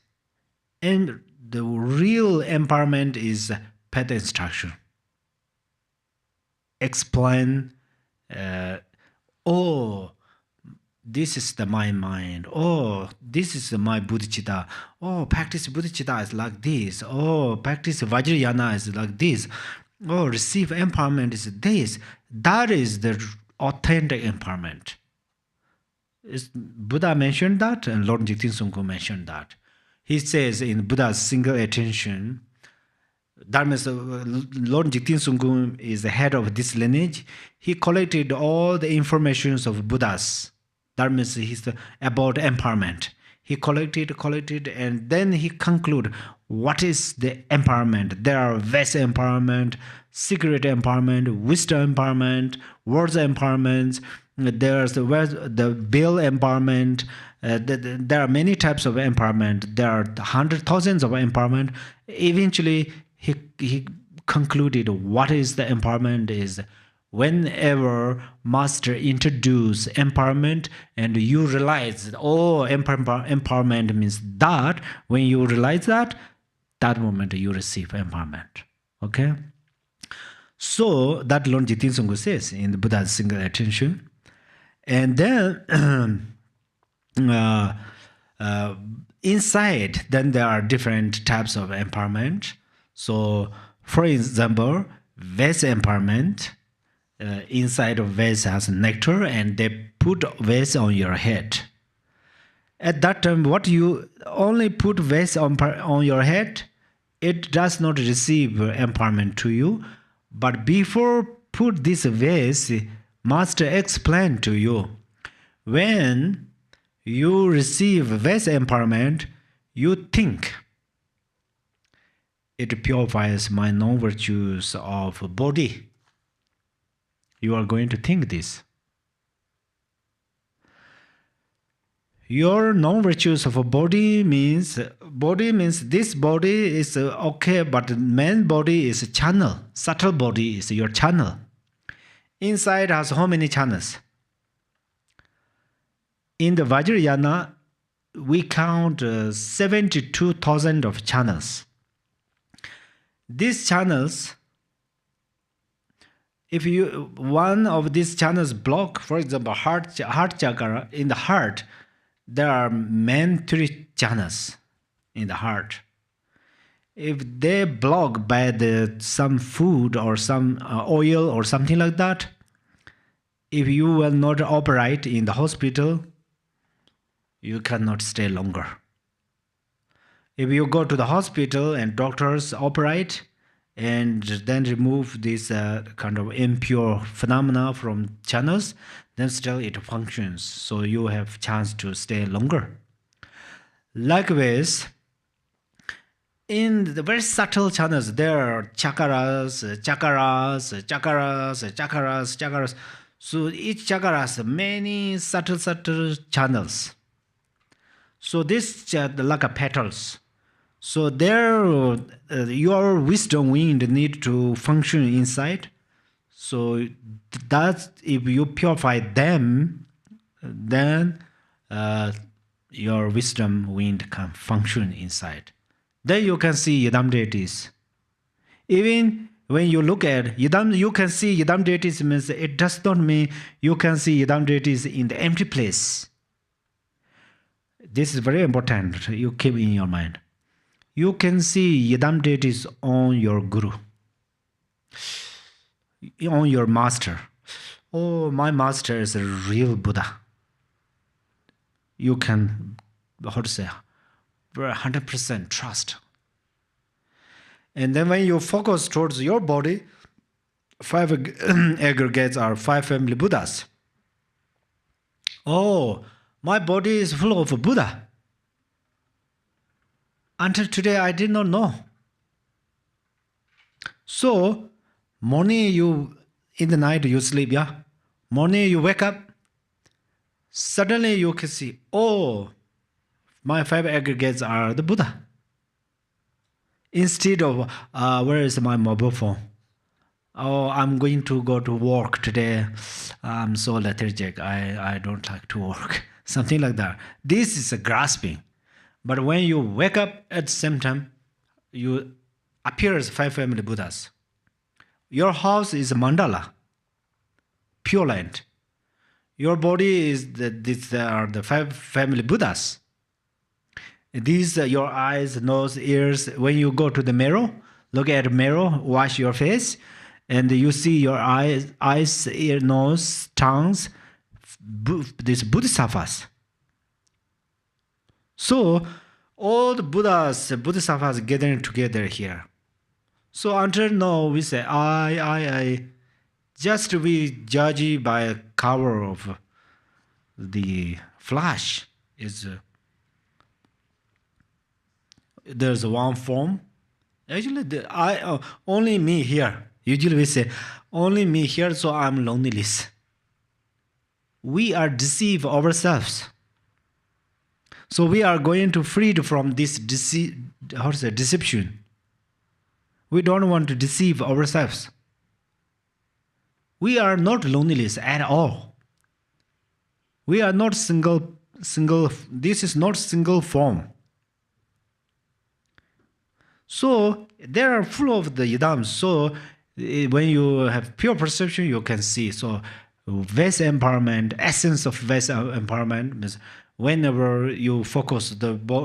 And the real empowerment is path instruction. Explain, this is my mind. Oh, this is my bodhicitta. Oh, practice bodhicitta is like this. Oh, practice Vajrayana is like this. Oh, receive empowerment is this. That is the authentic empowerment. Buddha mentioned that, and Lord Jigten mentioned that. He says in Buddha's single attention, Dharma, Lord Jigten is the head of this lineage. He collected all the informations of Buddhas. Dharma is about empowerment. He collected, and then he concluded what is the empowerment. There are vast empowerment, secret empowerment, wisdom empowerment, words empowerment. There's the bill empowerment. There are many types of empowerment. There are hundreds, thousands of empowerment. Eventually, he concluded what is the empowerment is whenever master introduce empowerment and you realize that, oh, empowerment means that, when you realize that moment you receive empowerment. Okay? So that Lord Jigten Sunggu says in the Buddha's single attention. And then inside, then there are different types of empowerment. So, for example, vase empowerment, inside of vase has nectar and they put vase on your head. At that time, what you only put vase on your head, it does not receive empowerment to you. But before put this vase, Master explained to you, when you receive vase empowerment, you think it purifies my non-virtues of body. You are going to think this. Your non-virtues of a body means this body is okay, but man body is a channel. Subtle body is your channel. Inside has how many channels? In the Vajrayana, we count 72,000 of channels. These channels, if you one of these channels block, for example, heart chakra, in the heart, there are main 3 channels in the heart. If they block by some food or some oil or something like that, if you will not operate in the hospital, you cannot stay longer. If you go to the hospital and doctors operate and then remove this kind of impure phenomena from channels, then still it functions. So you have chance to stay longer. Likewise, in the very subtle channels, there are chakras. So each chakra has many subtle channels. So this like a petals. So there, your wisdom wind need to function inside. So that if you purify them, then your wisdom wind can function inside. Then you can see Yidam deities. Even when you look at Yidam, you can see Yidam deities means it does not mean you can see Yidam deities in the empty place. This is very important. You keep in your mind. You can see Yidam deities on your guru, on your master. Oh, my master is a real Buddha. You can, how to say, 100% trust. And then when you focus towards your body, 5 aggregates are 5 family Buddhas. Oh, my body is full of Buddha. Until today, I did not know. So, morning in the night you sleep, yeah? Morning you wake up, suddenly you can see, oh, my 5 aggregates are the Buddha. Instead of, where is my mobile phone? Oh, I'm going to go to work today. I'm so lethargic. I don't like to work. Something like that. This is a grasping. But when you wake up at the same time, you appear as 5 family Buddhas. Your house is a mandala, pure land. Your body is these are the 5 family Buddhas. These are your eyes, nose, ears. When you go to the mirror, look at the mirror, wash your face, and you see your eyes, ear, nose, tongues, these bodhisattvas. So, all the Buddhas, bodhisattvas gathering together here. So until now, we say, I. Just we judge by a cover of the flesh. There's one form. Actually, only me here. Usually we say, only me here, so I'm loneliness. We are deceive ourselves. So we are going to freed from this deception. We don't want to deceive ourselves. We are not loneliness at all. We are not single. This is not single form. So they are full of the idams. So when you have pure perception, you can see. So Vast empowerment, essence of vast empowerment means whenever you focus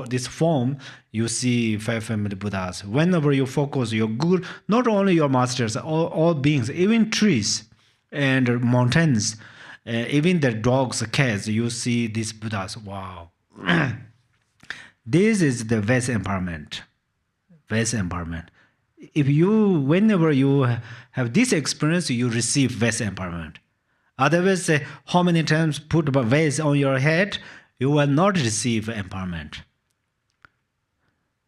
this form, you see five family Buddhas. Whenever you focus your good, not only your masters, all beings, even trees and mountains, even the dogs, cats, you see these Buddhas. Wow. This is the vast empowerment. Vast empowerment. If you, whenever you have this experience, you receive vast empowerment. Otherwise, how many times put a vase on your head, you will not receive empowerment.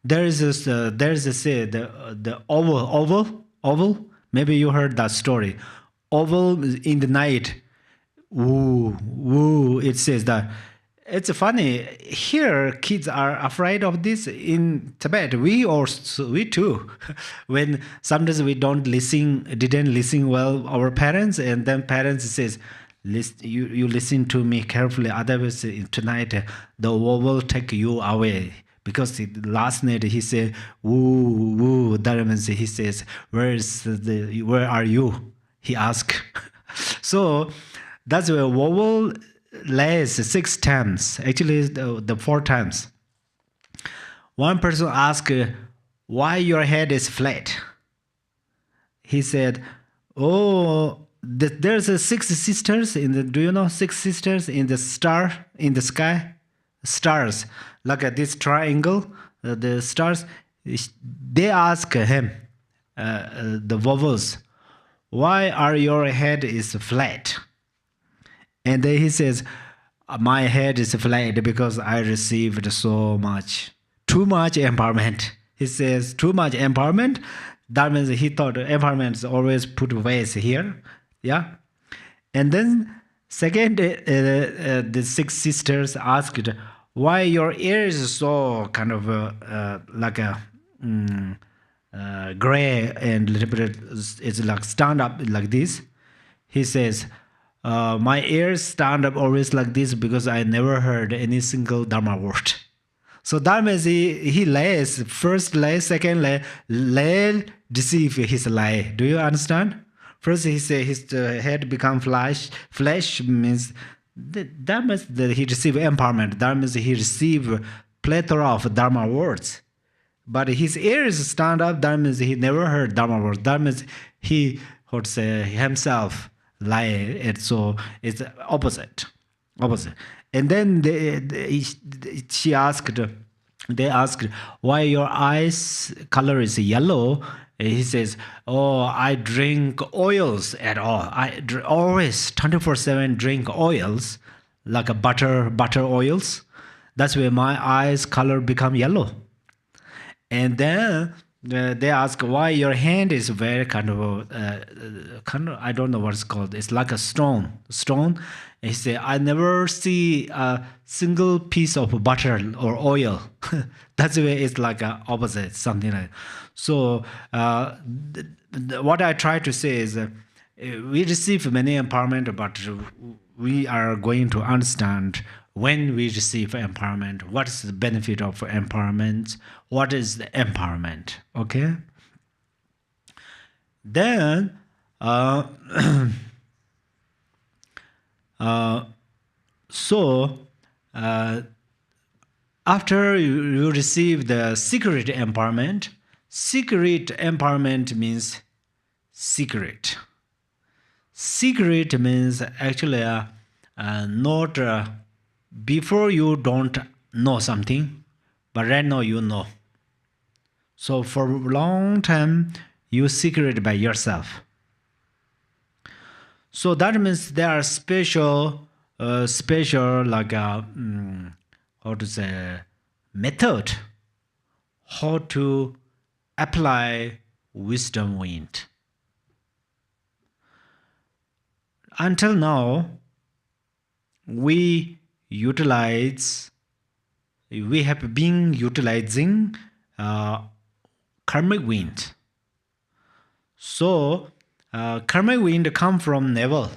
There is this, say the oval. Maybe you heard that story. Oval in the night. Woo. It says that. It's funny. Here, kids are afraid of this. In Tibet, we too. When sometimes we didn't listen well our parents, and then parents says, you listen to me carefully. Otherwise, tonight the war will take you away. Because last night he said, woo. That means he says, where are you? He asked. So that's where wobble lays 6 times. Actually, the 4 times. One person asked, why your head is flat? He said, there's 6 sisters in the. Do you know 6 sisters in the star in the sky? Stars, like this triangle, the stars. They ask him, the vowels, why are your head is flat? And then he says, my head is flat because I received too much empowerment. He says, too much empowerment. That means he thought empowerment is always put vase here. Yeah. And then second, the 6 sisters asked, why your ears is so kind of like a gray and a little bit, it's like stand up like this. He says, my ears stand up always like this because I never heard any single Dharma word. So that means he lays, first lay, second lay, deceive his lie. Do you understand? First he say his head become flesh. Flesh means that means that he receive empowerment. That means he receive plethora of Dharma words. But his ears stand up. That means he never heard Dharma words. That means he would say himself lie. And so it's opposite. And then they asked, why your eyes color is yellow? He says, I drink oils at all. I always 24/7 drink oils, like a butter oils. That's where my eyes color become yellow. And then they ask why your hand is very kind of I don't know what it's called. It's like a stone. And he said, I never see a single piece of butter or oil. That's the way it's like a opposite, something like that. So what I try to say is we receive many empowerment, but we are going to understand when we receive empowerment, what is the benefit of empowerment, what is the empowerment, okay? Then, after you receive the secret empowerment means secret. Secret means actually not before you don't know something, but right now you know. So for a long time, you secret by yourself. So that means there are special like how to say method, how to apply wisdom wind. Until now, we have been utilizing karmic wind. So, karmic wind come from navel.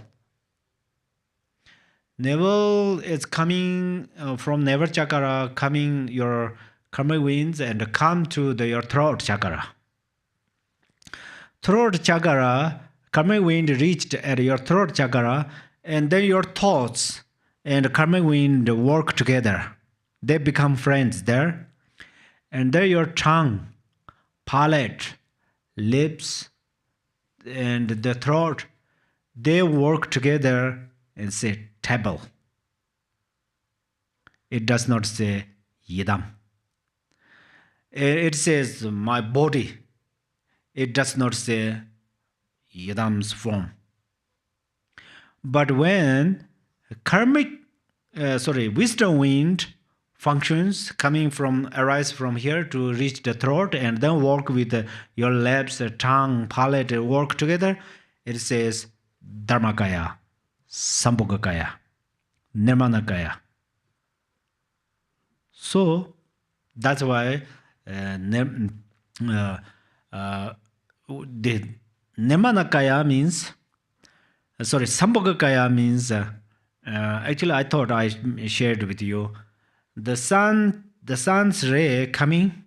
Navel is coming from navel chakra, coming your karmic winds and come to your throat chakra. Throat chakra, karmic wind reached at your throat chakra, and then your thoughts and karmic wind work together. They become friends there. And then your tongue, palate, lips, and the throat, they work together and say table. It does not say yidam. It says my body. It does not say yidam's form. But when wisdom wind functions arise from here to reach the throat and then work with your lips, tongue, palate, work together, it says dharmakaya, sambhogakaya, nirmanakaya. So that's why the nirmanakaya means, sambhogakaya means, actually I thought I shared with you, the sun's ray coming,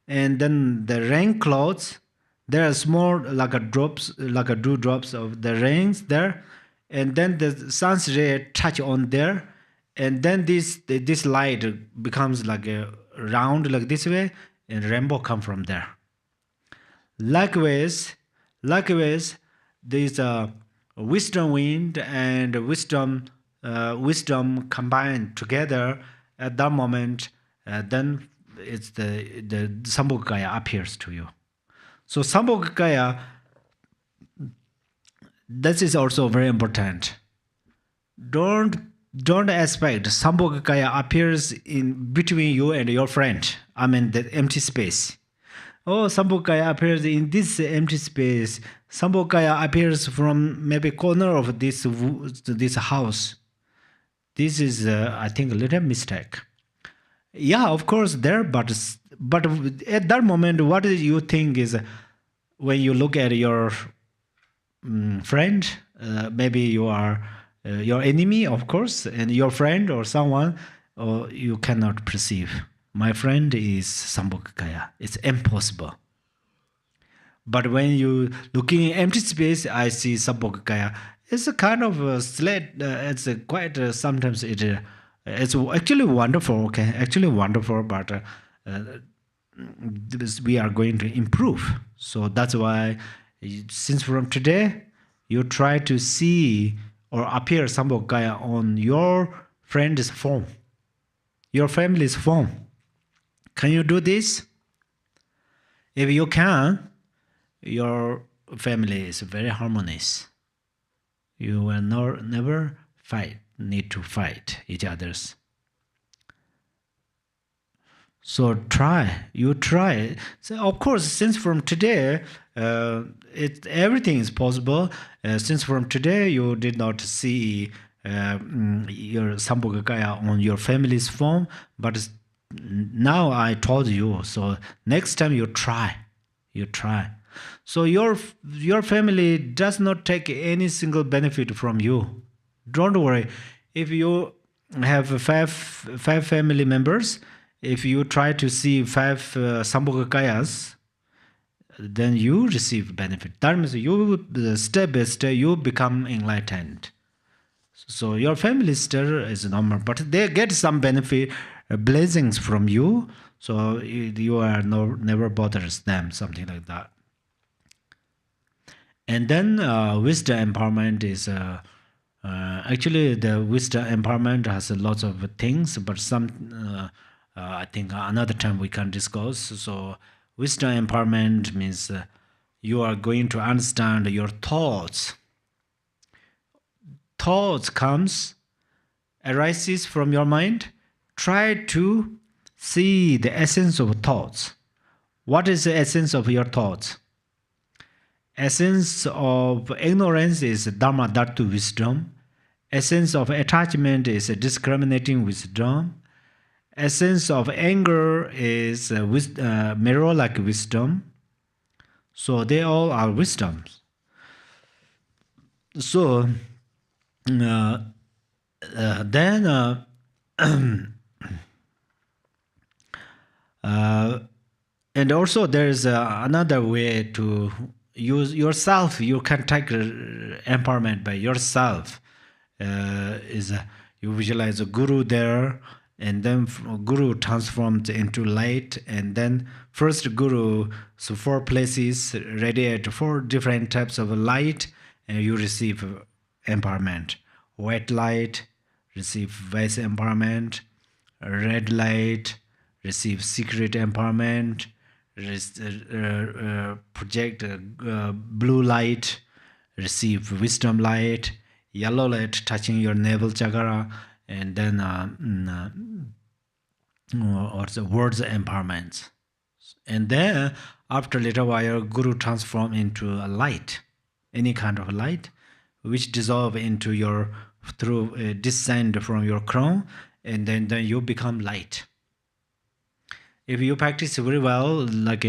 and then the rain clouds, there are small like a dewdrops of the rains there, and then the sun's ray touch on there, and then this light becomes like a round like this way, and rainbow come from there. Likewise, there is a wisdom wind and wisdom combined together. At that moment, then it's the Sambhogakaya appears to you. So Sambhogakaya, this is also very important. Don't expect Sambhogakaya appears in between you and your friend. I mean the empty space. Oh, Sambhogakaya appears in this empty space. Sambhogakaya appears from maybe corner of this house. This is, I think, a little mistake. Yeah, of course, there, but at that moment, what do you think is when you look at your friend, maybe you are your enemy, of course, and your friend or someone, or you cannot perceive. My friend is Sambhogakaya. It's impossible. But when you looking in empty space, I see Sambhogakaya. It's a kind of a slate. It's quite sometimes it's actually wonderful. Okay, actually wonderful, but we are going to improve. So that's why, since from today, you try to see or appear Sambhogakaya on your friend's form, your family's form. Can you do this? If you can, your family is very harmonious. You will never need to fight each others. So you try. So of course, since from today, everything is possible. Since from today you did not see your Sambhogakaya on your family's form, but now I told you. So next time you try. So your family does not take any single benefit from you. Don't worry. If you have five family members, if you try to see 5 Sambhogakayas, then you receive benefit. That means you step by step you become enlightened. So your family still is normal, but they get some benefit, blessings from you. So you are never bothers them, something like that. And then wisdom empowerment is actually the wisdom empowerment has lots of things, but some I think another time we can discuss. So wisdom empowerment means you are going to understand your thoughts. Thoughts arises from your mind. Try to see the essence of thoughts. What is the essence of your thoughts? Essence of ignorance is dharma, dhatu, wisdom. Essence of attachment is discriminating wisdom. Essence of anger is mirror-like wisdom. So they all are wisdoms. So then and also there is another way to use yourself. You can take empowerment by yourself. Is you visualize a guru there, and then guru transformed into light, and then first guru, so 4 places radiate 4 different types of light, and you receive empowerment. White light, receive vice empowerment. Red light, receive secret empowerment. Project blue light, receive wisdom light. Yellow light touching your navel chakra, and then or the words empowerment. And then after a little while, guru transform into a light, any kind of light, which dissolve into your through descend from your crown, and then you become light. If you practice very well, like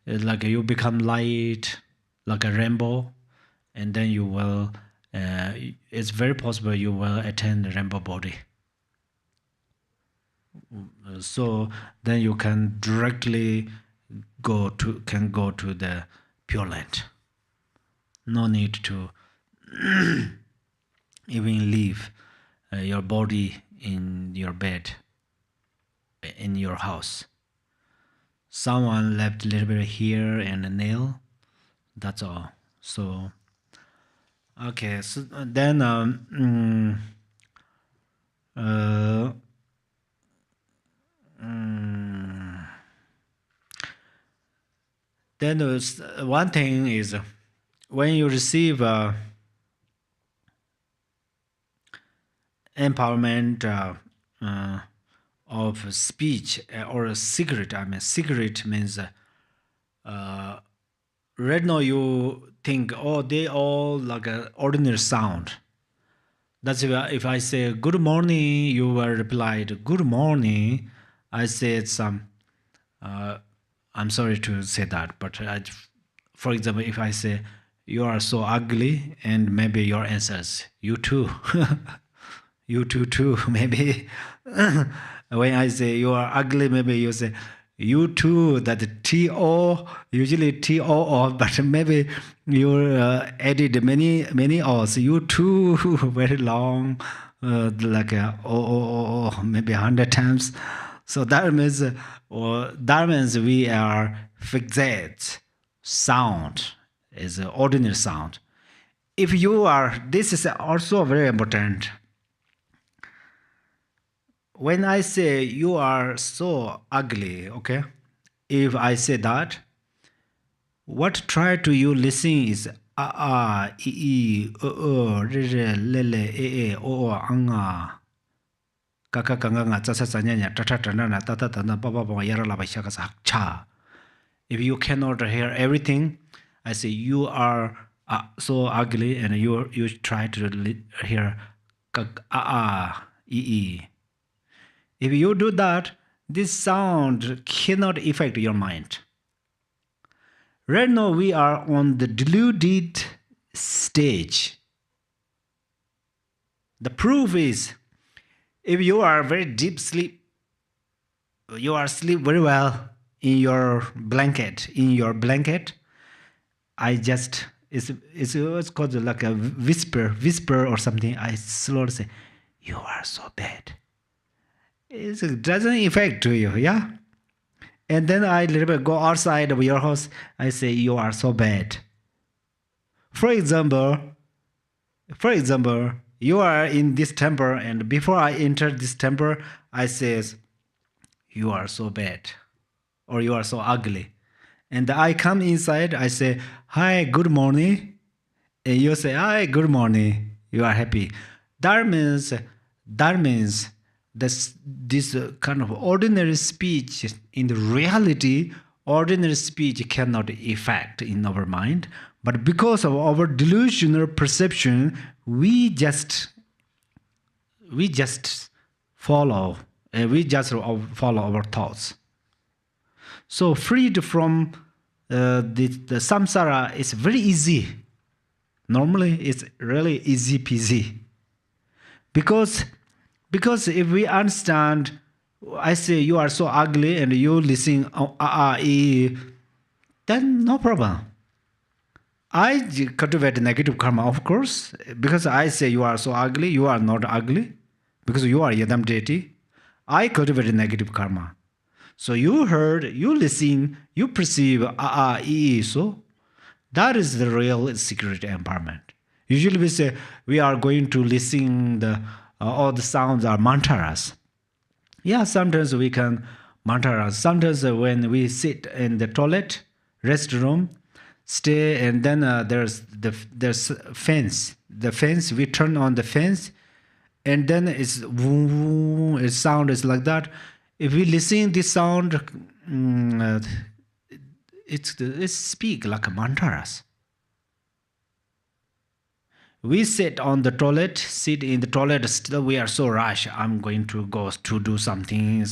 you become light, like a rainbow, and then you will. It's very possible you will attain the rainbow body. So then you can directly go to the Pure Land. No need to even leave your body in your bed, in your house. Someone left a little bit here and a nail. That's all. So, okay. So then, then one thing is when you receive empowerment of speech or a secret. I mean, secret means right now you think, oh, they all like an ordinary sound. That's if I say good morning, you will reply good morning. I said some. I'm sorry to say that, but for example, if I say you are so ugly, and maybe your answer is you too. You too, maybe. When I say you are ugly, maybe you say you too. That T-O, usually T-O-O, but maybe you added many O's. You too, very long, like O, maybe 100 times. So that means we are fixate. Sound is an ordinary sound. If you are, this is also very important. When I say you are so ugly, okay, if I say that, what try to you listen is re, le, o, anga, kaka kanga nga tsa tsa nya ta na ta ba ba yara la ba shaka sa cha. If you cannot hear everything, I say you are so ugly, and you try to hear If you do that, this sound cannot affect your mind. Right now we are on the deluded stage. The proof is, if you are very deep sleep, you are sleep very well in your blanket. I just it's called like a whisper or something. I slowly say, you are so bad. It doesn't affect to you, yeah? And then I little bit go outside of your house, I say, you are so bad. For example, you are in this temple, and before I enter this temple, I says, you are so bad, or you are so ugly. And I come inside, I say, hi, good morning. And you say, hi, good morning. You are happy. That means this kind of ordinary speech, in the reality, ordinary speech cannot affect in our mind. But because of our delusional perception, we just follow our thoughts. So freed from the samsara is very easy. Normally, it's really easy peasy. Because if we understand, I say you are so ugly and you listen, then no problem. I cultivate negative karma, of course, because I say you are so ugly, you are not ugly, because you are Yadam deity. I cultivate negative karma. So you heard, you listen, you perceive, so that is the real secret empowerment. Usually we say we are going to listen, all the sounds are mantras. Yeah, sometimes we can mantras. Sometimes when we sit in the toilet, restroom, stay, and then there's fence. The fence, we turn on the fence, and then it's woo, its sound is like that. If we listen this sound, it speak like mantras. We sit in the toilet, still we are so rush, I'm going to go to do something,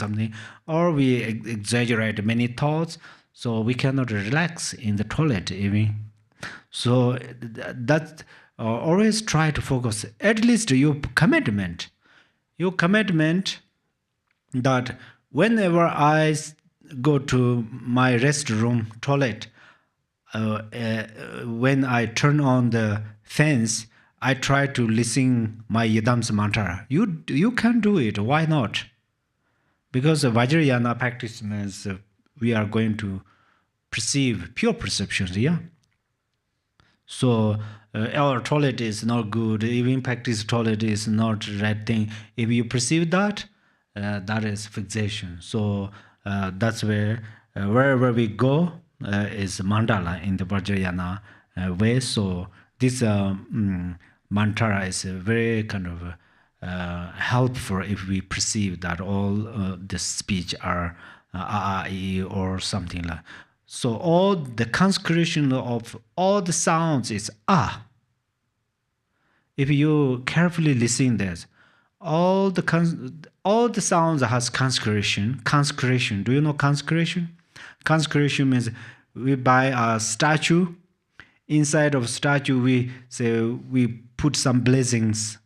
or we exaggerate many thoughts, so we cannot relax in the toilet even. So that always try to focus, at least your commitment that whenever I go to my restroom toilet, when I turn on the fence, I try to listen my Yidam's mantra. You can do it. Why not? Because Vajrayana practice means we are going to perceive pure perceptions. Yeah. So our toilet is not good. Even practice toilet is not right thing. If you perceive that, that is fixation. So that's where wherever we go is mandala in the Vajrayana way. So this mantra is very kind of helpful if we perceive that all the speech are or something like. So all the consecration of all the sounds is If you carefully listen to this, all the sounds has consecration. Consecration. Do you know consecration? Consecration means we buy a statue. Inside of statue, we put some blessings,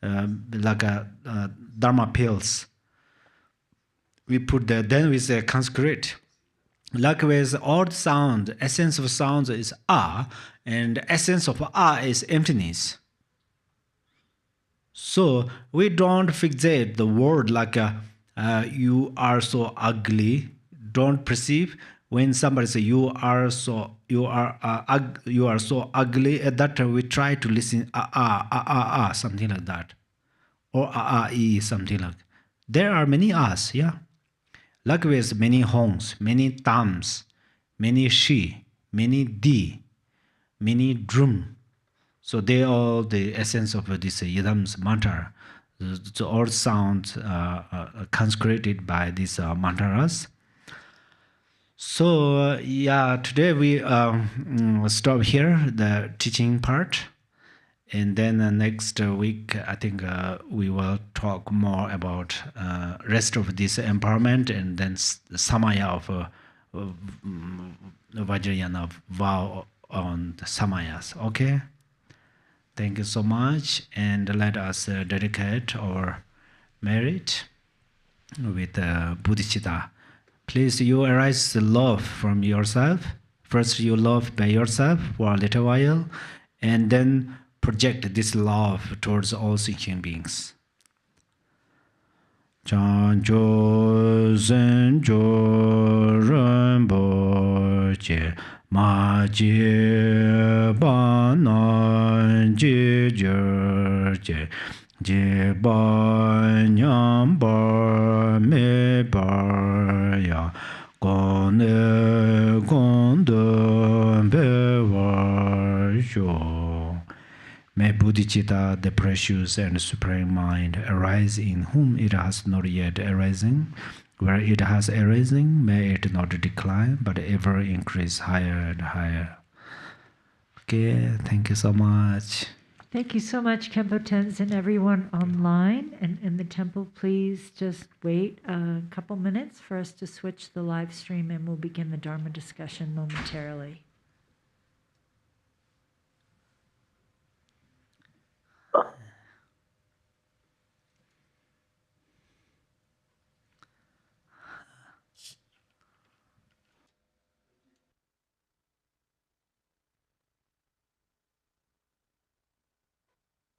like a dharma pills. We put that. Then we say consecrate. Likewise, all the sound, essence of sounds is and essence of is emptiness. So we don't fixate the word like you are so ugly. Don't perceive when somebody say you are so ugly. At that time we try to listen something like that, or something like. There are many us, yeah. Likewise, many hongs, many thumbs, many she, many di, many drum. So they all the essence of this Yidam's mantra. So all sounds consecrated by these mantras. So yeah, today we stop here the teaching part, and then next week I think we will talk more about rest of this empowerment, and then the samaya of Vajrayana vow on the samayas. Okay. Thank you so much, and let us dedicate our merit with bodhicitta. Please, you arise the love from yourself. First, you love by yourself for a little while, and then project this love towards all sentient beings. Chanjo zenjo renpo che ma je ba na je je je je ba nyam ba me ba ya gon de be wa jo. May bodhicitta, the precious and supreme mind, arise in whom it has not yet arisen. Where it has arisen, may it not decline, but ever increase higher and higher. Okay, thank you so much. Thank you so much, Khenpo Tenzin. Everyone online and in the temple, please just wait a couple minutes for us to switch the live stream and we'll begin the Dharma discussion momentarily.